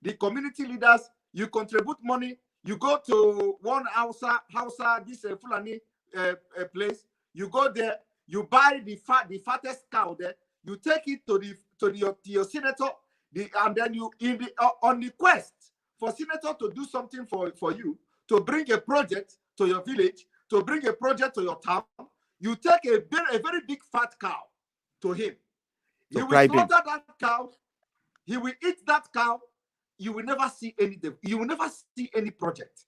the community leaders, you contribute money, you go to one Hausa, this Fulani place, you go there, you buy the fattest cow there, you take it to your senator, and then you on the quest for senator to do something for you, to bring a project to your village, to bring a project to your town, you take a very big fat cow to him. He will slaughter that cow. He will eat that cow. You will never see any. You will never see any project.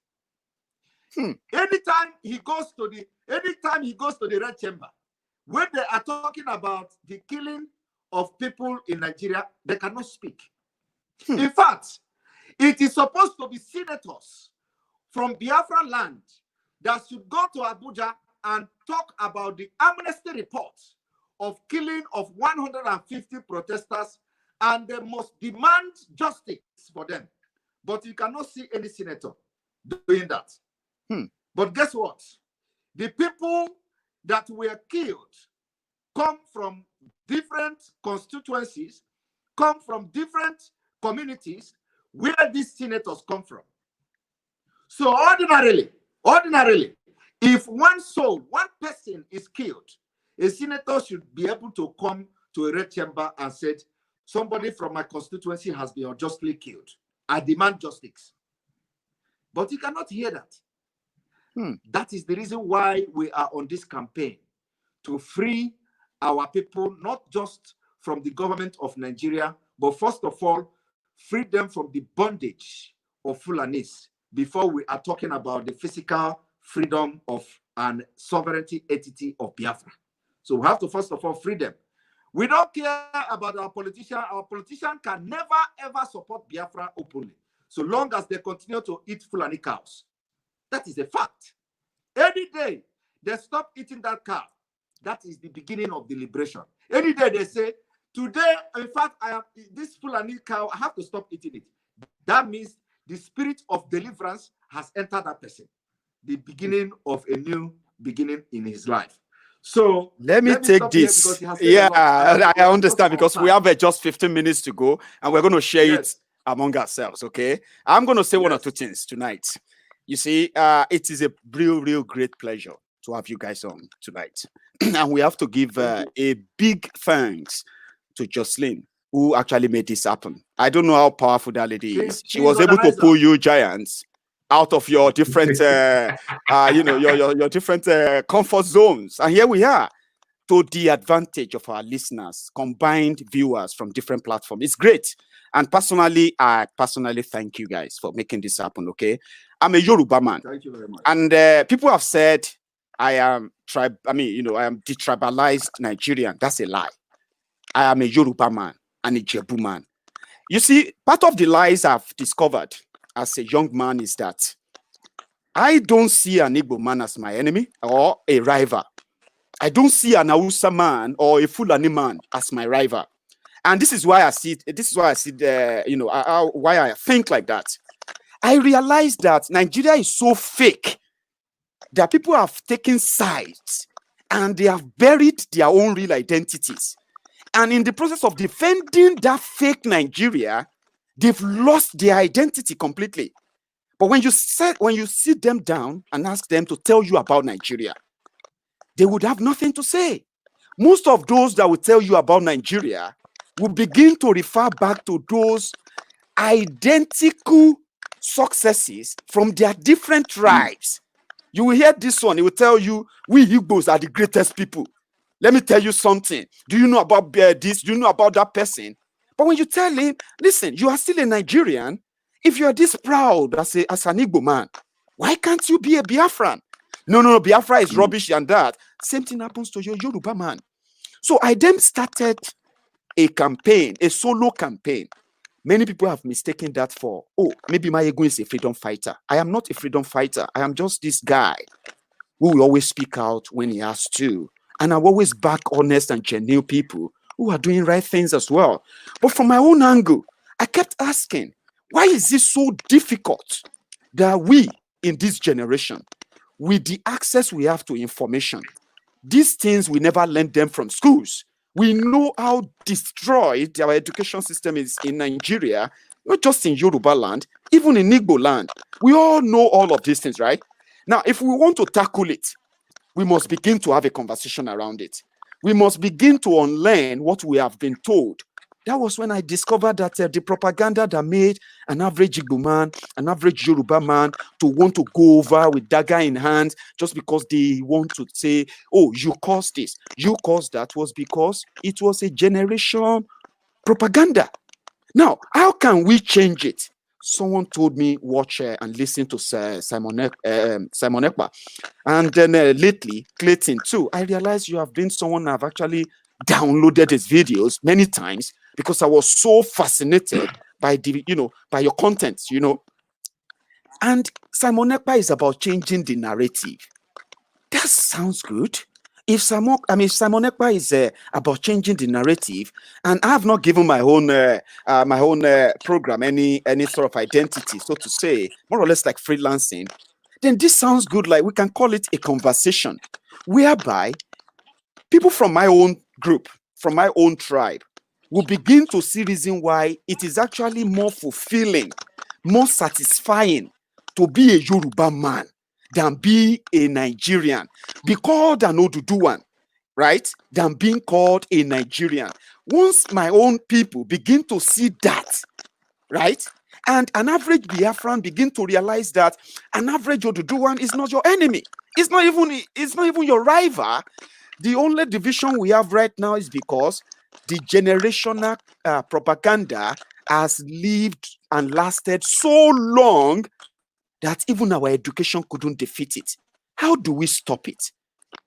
Anytime he goes to the red chamber, when they are talking about the killing of people in Nigeria, they cannot speak. In fact, it is supposed to be senators from Biafra land that should go to Abuja and talk about the amnesty report of killing of 150 protesters, and they must demand justice for them. But you cannot see any senator doing that. But guess what? The people that were killed come from different constituencies, come from different communities where these senators come from. So ordinarily, if one person is killed, a senator should be able to come to a red chamber and say, somebody from my constituency has been unjustly killed. I demand justice. But you cannot hear that. That is the reason why we are on this campaign, to free our people, not just from the government of Nigeria, but first of all, free them from the bondage of Fulanis before we are talking about the physical freedom of and sovereignty entity of Biafra. So we have to first of all free them. We don't care about our politician. Our politician can never ever support Biafra openly, so long as they continue to eat Fulani cows. That is a fact. Any day they stop eating that cow, that is the beginning of the liberation. Any day they say, today, in fact, this Fulani cow, I have to stop eating it. That means the spirit of deliverance has entered that person. The beginning of a new beginning in his life. So let me take this. Yeah, I understand, because we have just 15 minutes to go, and we're going to share it among ourselves. Okay, I'm going to say one or two things tonight. You see, it is a real great pleasure to have you guys on tonight, and we have to give a big thanks to Jocelyn, who actually made this happen. I don't know how powerful that lady is. She was able to pull you giants out of your different, your different comfort zones. And here we are, to the advantage of our listeners, combined viewers from different platforms. It's great. And I personally thank you guys for making this happen, okay? I'm a Yoruba man. Thank you very much. And people have said I am detribalized Nigerian. That's a lie. I am a Yoruba man and a Jebu man. You see, part of the lies I've discovered as a young man is that I don't see an Igbo man as my enemy or a rival. I don't see an Hausa man or a Fulani man as my rival. And this is why I see why I think like that. I realize that Nigeria is so fake that people have taken sides and they have buried their own real identities. And in the process of defending that fake Nigeria, they've lost their identity completely. But when you sit them down and ask them to tell you about Nigeria, they would have nothing to say. Most of those that will tell you about Nigeria will begin to refer back to those identical successes from their different tribes. You will hear this one, it will tell you, we Igbos are the greatest people. Let me tell you something. Do you know about this? Do you know about that person? But when you tell him, listen, you are still a Nigerian. If you are this proud as an Igbo man, why can't you be a Biafran? No, Biafra is rubbish and that. Same thing happens to your Yoruba man. So I then started a campaign, a solo campaign. Many people have mistaken that for, oh, maybe Maiyegun is a freedom fighter. I am not a freedom fighter. I am just this guy who will always speak out when he has to. And I always back honest and genuine people who are doing right things as well. But from my own angle, I kept asking, why is this so difficult that we in this generation, with the access we have to information, these things we never learned them from schools. We know how destroyed our education system is in Nigeria, not just in Yoruba land, even in Igbo land. We all know all of these things, right? Now, if we want to tackle it, we must begin to have a conversation around it. We must begin to unlearn what we have been told. That was when I discovered that the propaganda that made an average Igbo man, an average Yoruba man to want to go over with dagger in hand just because they want to say, oh, you caused this, you caused that, was because it was a generation propaganda. Now, how can we change it? Someone told me, watch and listen to Simon Ekpa. And then lately, Clayton too. I realized you have been someone I've actually downloaded his videos many times because I was so fascinated by the, by your content, And Simon Ekpa is about changing the narrative. That sounds good. If Simon Ekpa is about changing the narrative, and I have not given my own program any sort of identity, so to say, more or less like freelancing, then this sounds good. Like we can call it a conversation, whereby people from my own group, from my own tribe, will begin to see reason why it is actually more fulfilling, more satisfying to be a Yoruba man than be a Nigerian, be called an Oduduwan, right, than being called a Nigerian. Once my own people begin to see that, right, and an average Biafran begin to realize that an average Oduduwan is not your enemy, it's not even your rival. The only division we have right now is because the generational propaganda has lived and lasted so long that even our education couldn't defeat it. How do we stop it?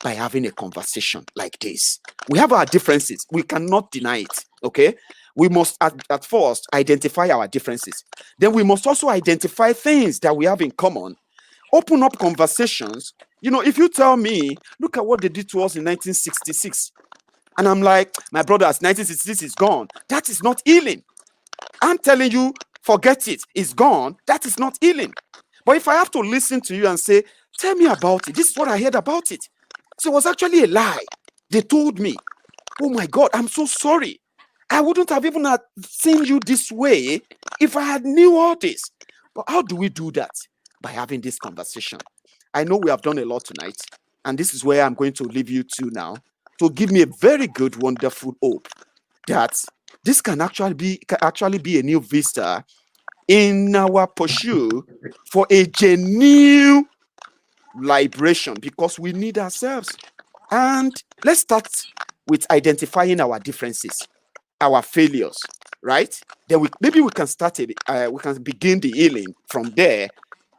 By having a conversation like this. We have our differences. We cannot deny it, okay? We must at first identify our differences. Then we must also identify things that we have in common. Open up conversations. If you tell me, look at what they did to us in 1966, and I'm like, my brothers, 1966 is gone. That is not healing. I'm telling you, forget it. It's gone. That is not healing. But if I have to listen to you and say, tell me about it, this is what I heard about it. So it was actually a lie. They told me, oh my God, I'm so sorry. I wouldn't have even seen you this way if I had knew all this. But how do we do that? By having this conversation. I know we have done a lot tonight, and this is where I'm going to leave you to now, to give me a very good, wonderful hope that this can actually be a new vista in our pursuit for a genuine liberation, because we need ourselves. And let's start with identifying our differences, our failures, right? Then maybe we can start we can begin the healing from there.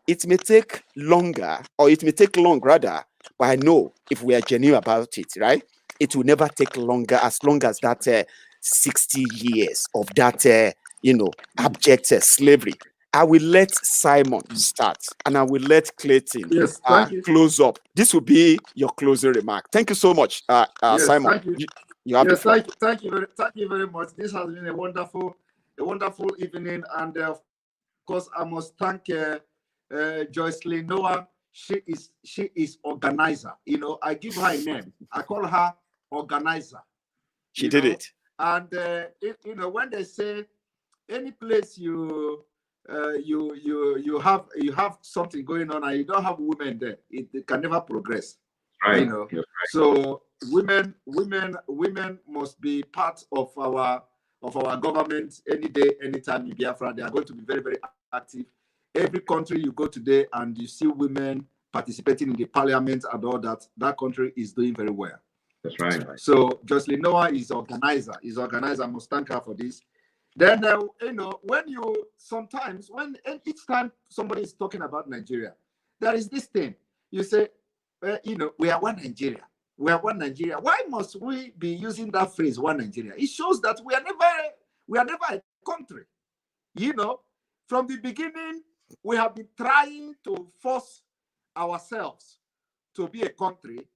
It may take longer, or it may take long rather, but I know if we are genuine about it, right, it will never take longer, as long as that 60 years of that abject slavery. I will let Simon start, and I will let Clayton close up. This will be your closing remark. Thank you so much, yes, Simon. Thank you. You have yes, thank you very much. This has been a wonderful evening, and of course, I must thank Joycelyn Noah she is organizer. You know, I give her a name. I call her organizer. She did it. And you know, when they say any place you have something going on and you don't have women there, it can never progress. Right. You know, right. So women must be part of our government any day, anytime in Biafra. They are going to be very, very active. Every country you go today and you see women participating in the parliament and all that, that country is doing very well. That's right. So Jocelyn Noah is organizer. I must thank her for this. Then you know, when each time somebody is talking about Nigeria, there is this thing. You say, you know, we are one Nigeria. We are one Nigeria. Why must we be using that phrase, one Nigeria? It shows that we are never a country. You know, from the beginning, we have been trying to force ourselves to be a country,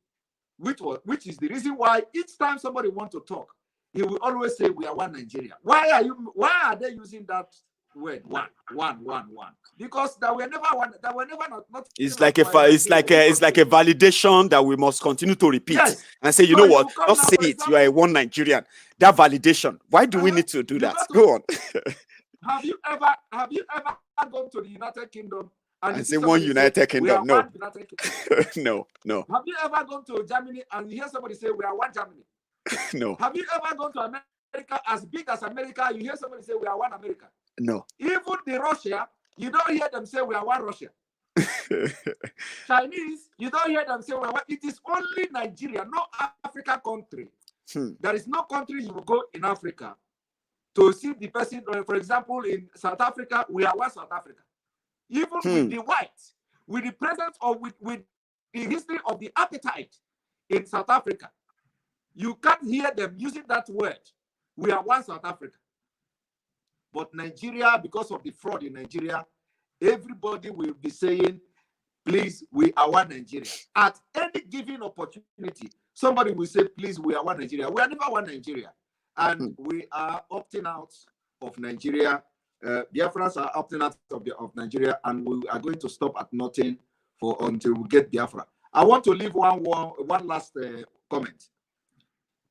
which is the reason why each time somebody wants to talk, he will always say we are one Nigeria. Why are they using that word one? Because that we're never one. That we're never not. It's like a validation that we must continue to repeat and say, you know what? Just say it. You are a one Nigerian. That validation. Why do we need to do that? Go on. Have you ever gone to the United Kingdom and say one United Kingdom? No. No. Have you ever gone to Germany and you hear somebody say we are one Germany? No. Have you ever gone to America, as big as America, you hear somebody say we are one America? No. Even the Russia, you don't hear them say we are one Russia. Chinese, you don't hear them say we are one. It is only Nigeria, no African country. There is no country you will go in Africa to see the person. For example, in South Africa, we are one South Africa. Even with the whites, with the presence or with the history of the apartheid in South Africa, you can't hear them using that word. We are one South Africa. But Nigeria, because of the fraud in Nigeria, everybody will be saying, please, we are one Nigeria. At any given opportunity, somebody will say, please, we are one Nigeria. We are never one Nigeria. And we are opting out of Nigeria. Biafrans are opting out of Nigeria, and we are going to stop at nothing until we get Biafra. I want to leave one last comment.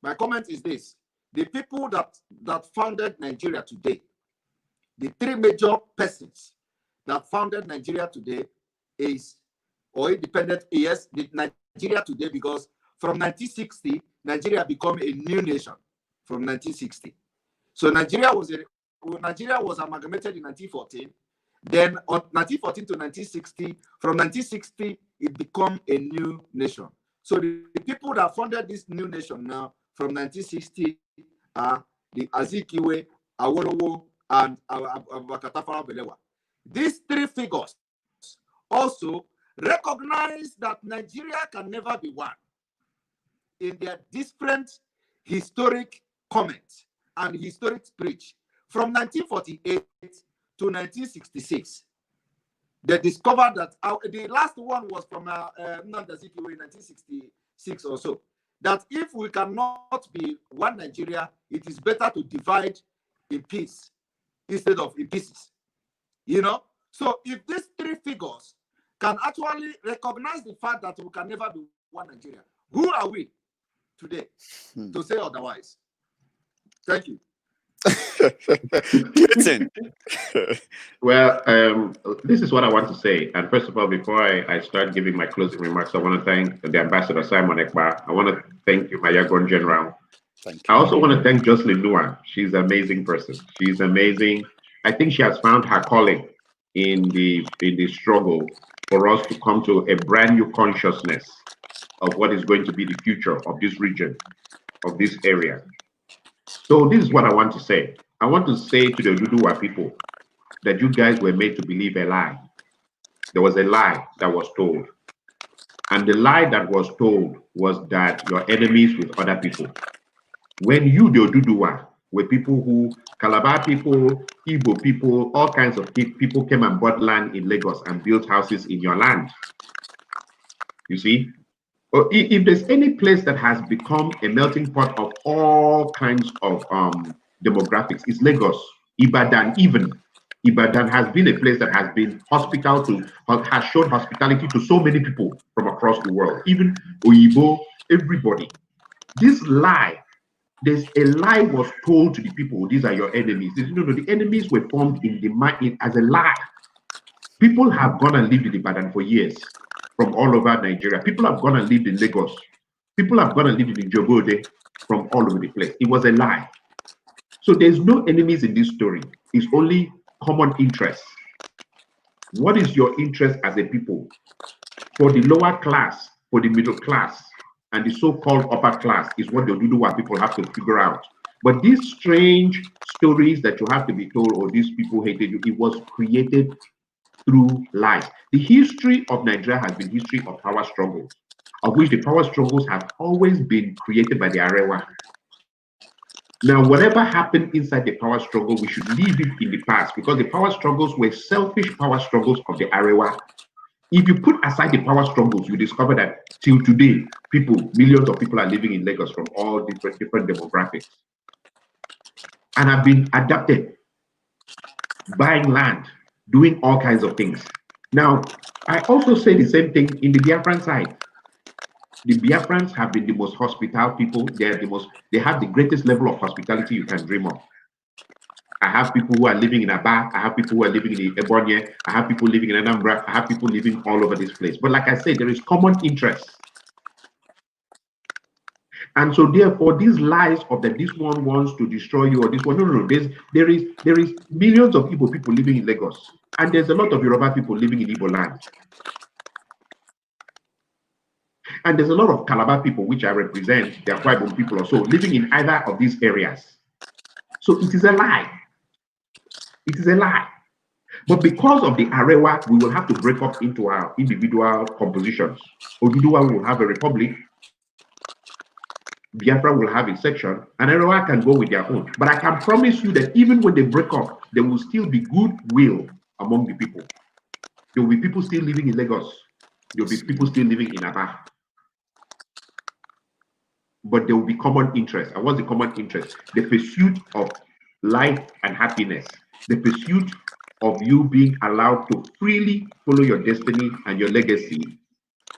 My comment is this. The people that founded Nigeria today, the three major persons that founded Nigeria today independent, yes, Nigeria today, because from 1960, Nigeria became a new nation from 1960. So Nigeria was amalgamated in 1914. Then on 1914 to 1960, from 1960, it became a new nation. So the people that founded this new nation now from 1960 are the Azikiwe, Awolowo, and Abubakar Balewa. These three figures also recognize that Nigeria can never be one in their different historic comments and historic speech. From 1948 to 1966, they discovered that the last one was from Nnamdi Azikiwe in 1966 or so, that if we cannot be one Nigeria, it is better to divide in peace instead of in pieces. You know? So if these three figures can actually recognize the fact that we can never be one Nigeria, who are we today to say otherwise? Thank you. Well, this is what I want to say. And first of all, before I start giving my closing remarks, I want to thank the Ambassador Simon Ekpa. I want to thank you, Maiyegun General. Thank you. I also want to thank Jocelyn Noah. She's an amazing person. She's amazing. I think she has found her calling in the struggle for us to come to a brand new consciousness of what is going to be the future of this region, of this area. So this is what I want to say. I want to say to the Udoh people that you guys were made to believe a lie. There was a lie that was told. And the lie that was told was that you're enemies with other people. When you, the Udoh, were people who, Calabar people, Igbo people, all kinds of people came and bought land in Lagos and built houses in your land. You see? If there's any place that has become a melting pot of all kinds of demographics, it's Lagos, Ibadan even. Ibadan has been a place that has been has shown hospitality to so many people from across the world, even Oyibo, everybody. This lie, there's a lie was told to the people, these are your enemies. No, the enemies were formed in the mind as a lie. People have gone and lived in Ibadan for years from all over Nigeria. People have gone and lived in Lagos. People have gone and lived in Jogode from all over the place. It was a lie. So there's no enemies in this story. It's only common interests. What is your interest as a people? For the lower class, for the middle class, and the so-called upper class is what the Oduduwa people have to figure out. But these strange stories that you have to be told, or these people hated you, it was created through lies. The history of Nigeria has been history of power struggles, of which the power struggles have always been created by the Arewa. Now, whatever happened inside the power struggle, we should leave it in the past, because the power struggles were selfish power struggles of the Arewa. If you put aside the power struggles, you discover that till today, millions of people are living in Lagos from all different demographics and have been adapted, buying land, doing all kinds of things. Now, I also say the same thing in the Biafran side. The Biafrans have been the most hospitable people. They have the greatest level of hospitality you can dream of. I have people who are living in Aba. I have people who are living in Ebonyi. I have people living in Anambra. I have people living all over this place. But like I said, there is common interest. And so therefore, these lies of that this one wants to destroy you or this one, no. There is millions of people living in Lagos. And there's a lot of Yoruba people living in Igbo land. And there's a lot of Calabar people, which I represent, they are Kwaibo people also, living in either of these areas. So it is a lie. It is a lie. But because of the Arewa, we will have to break up into our individual compositions. Oduduwa will have a republic, Biafra will have a section, and Arewa can go with their own. But I can promise you that even when they break up, there will still be goodwill among the people. There will be people still living in Lagos. There will be people still living in Aba. But there will be common interest. And what's the common interest? The pursuit of life and happiness. The pursuit of you being allowed to freely follow your destiny and your legacy.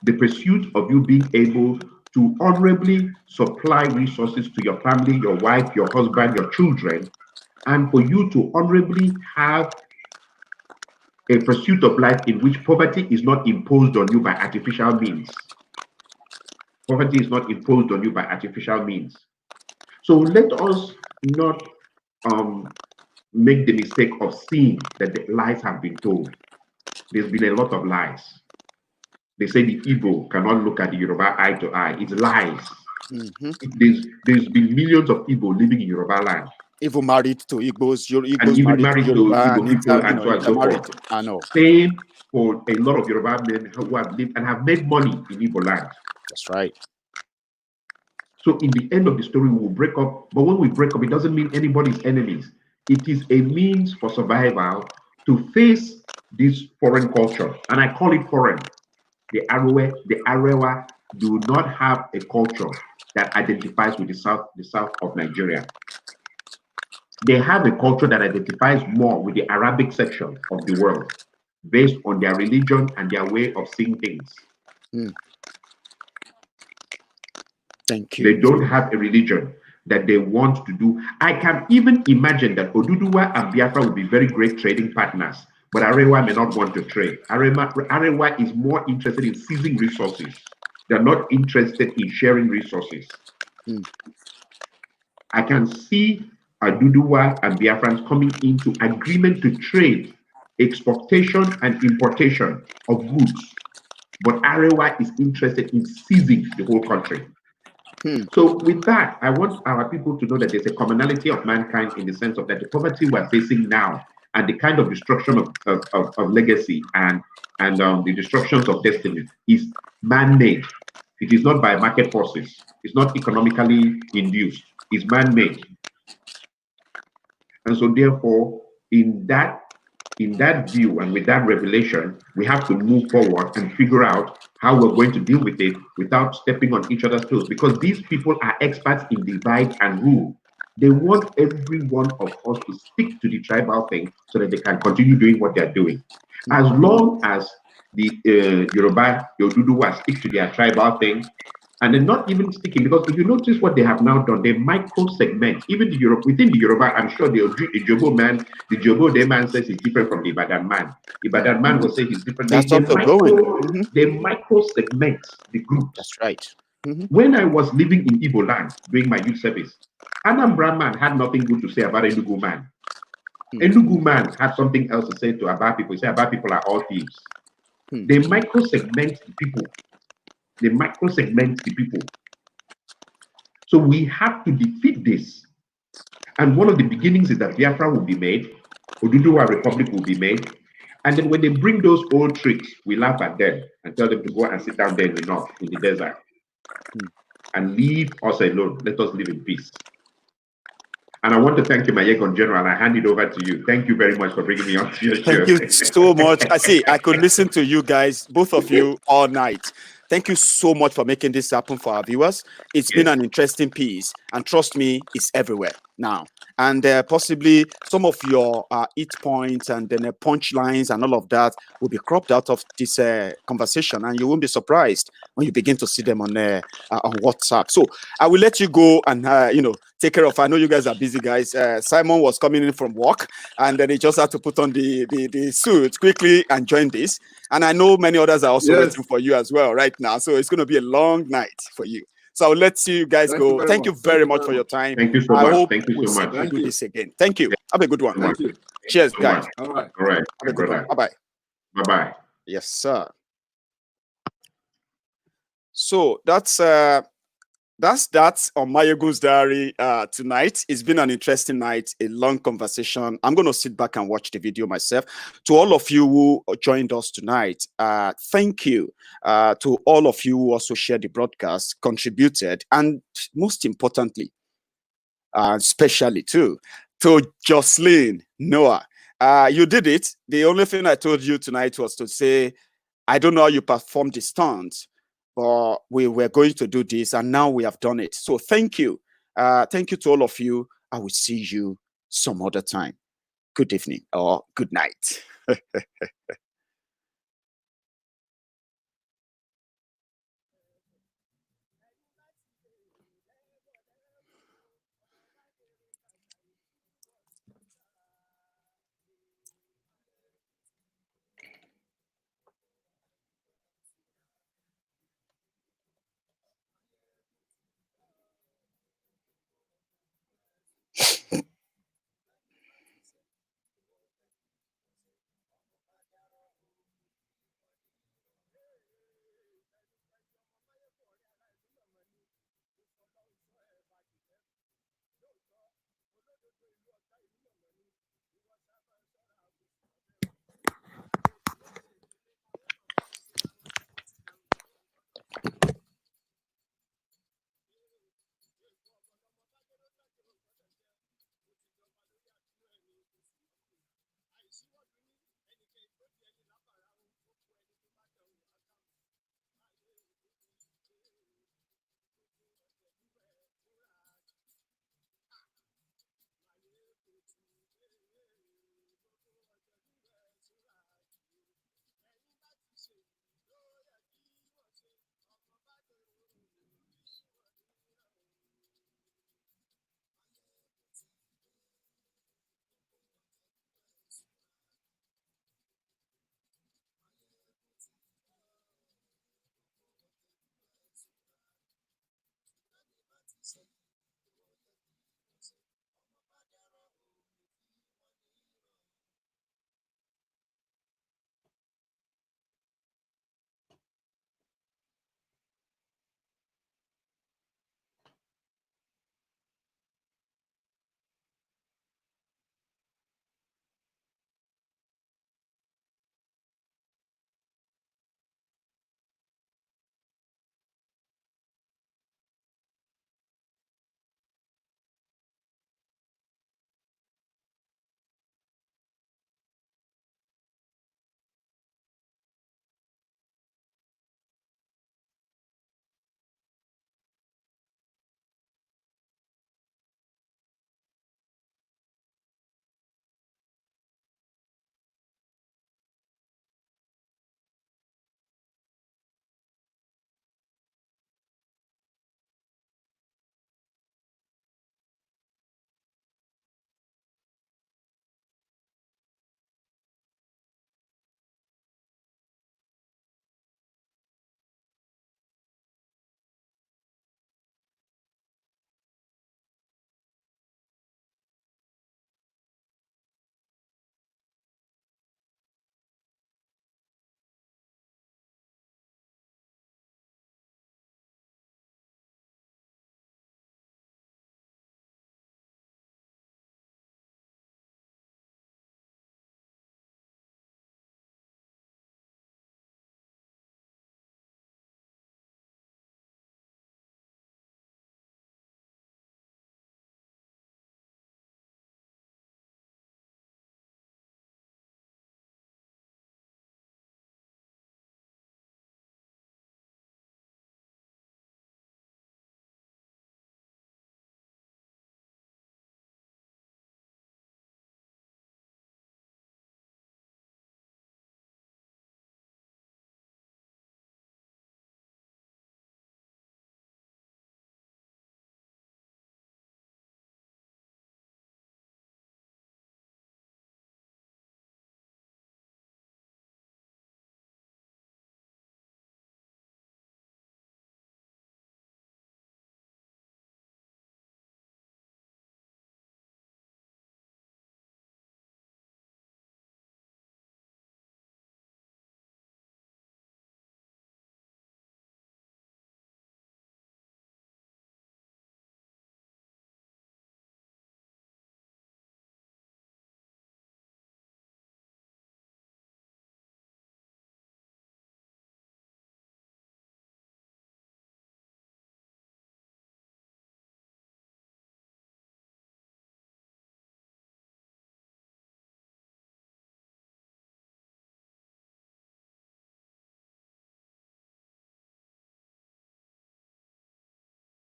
The pursuit of you being able to honorably supply resources to your family, your wife, your husband, your children, and for you to honorably have a pursuit of life in which poverty is not imposed on you by artificial means. Poverty is not imposed on you by artificial means. So let us not make the mistake of seeing that the lies have been told. There's been a lot of lies. They say the Igbo cannot look at the Yoruba eye to eye. It's lies. There's been millions of Igbo living in Yoruba land. Even married to Igbos, and even married to Igbo people and so on and so forth. I know. Same for a lot of Yoruba men who have lived and have made money in Igbo land. That's right. So in the end of the story, we will break up. But when we break up, it doesn't mean anybody's enemies. It is a means for survival to face this foreign culture. And I call it foreign. The Arewa do not have a culture that identifies with the south of Nigeria. They have a culture that identifies more with the Arabic section of the world, based on their religion and their way of seeing things. Thank you. They don't have a religion that they want to do. I can even imagine that Oduduwa and Biafra will be very great trading partners, but Arewa may not want to trade. Arewa is more interested in seizing resources. They're not interested in sharing resources. I can see Oduduwa and Biafrans coming into agreement to trade, exportation and importation of goods, but Arewa is interested in seizing the whole country. So with that, I want our people to know that there's a commonality of mankind in the sense of that the poverty we're facing now and the kind of destruction of legacy and the destructions of destiny is man-made. It is not by market forces. It's not economically induced. It's man-made. And so therefore, in that view and with that revelation, we have to move forward and figure out how we're going to deal with it without stepping on each other's toes, because these people are experts in divide and rule. They want every one of us to stick to the tribal thing so that they can continue doing what they're doing. As long as the Yoruba, Yoduduwa stick to their tribal thing, and they're not even sticking, because if you notice what they have now done, they micro segment. Even the within the Yoruba, I'm sure the Jobo man, the Jobo Day man says he's different from the Ibadan man. Ibadan man will say he's different. That's They micro segment the groups. That's right. When I was living in Igbo land doing my youth service, Anambra man had nothing good to say about Enugu man. Enugu man had something else to say to Aba people. He said Aba people are all thieves. They micro segment the people. They micro segment the people. So we have to defeat this. And one of the beginnings is that Biafra will be made, Oduduwa Republic will be made. And then when they bring those old tricks, we laugh at them and tell them to go and sit down there in the north, in the desert, and leave us alone. Let us live in peace. And I want to thank you, Maiyegun General. I hand it over to you. Thank you very much for bringing me on to your show. Thank you so much. I could listen to you guys, both of you, all night. Thank you so much for making this happen for our viewers. It's been an interesting piece, and trust me, it's everywhere now. And possibly some of your hit points and then punchlines and all of that will be cropped out of this conversation, and you won't be surprised when you begin to see them on WhatsApp. So I will let you go and take care of. I know you guys are busy, guys. Simon was coming in from work, and then he just had to put on the suit quickly and join this. And I know many others are also waiting for you as well right now. So it's going to be a long night for you. So I'll let you guys go. Thank you very much for your time. Thank you so much. Hope Thank you so much. We'll do this again. Thank you. Have a good one. Thank you. Cheers, guys. All right. All right. Have a good one. Bye-bye. Bye-bye. Yes, sir. So that's that on Maiyegun's diary tonight. It's been an interesting night, a long conversation. I'm going to sit back and watch the video myself. To all of you who joined us tonight, thank you. To all of you who also shared the broadcast, contributed, and most importantly, especially to Jocelyn Noah. You did it. The only thing I told you tonight was to say, I don't know how you performed the stunt, but we were going to do this, and now we have done it. So thank you. Thank you to all of you. I will see you some other time. Good evening or good night.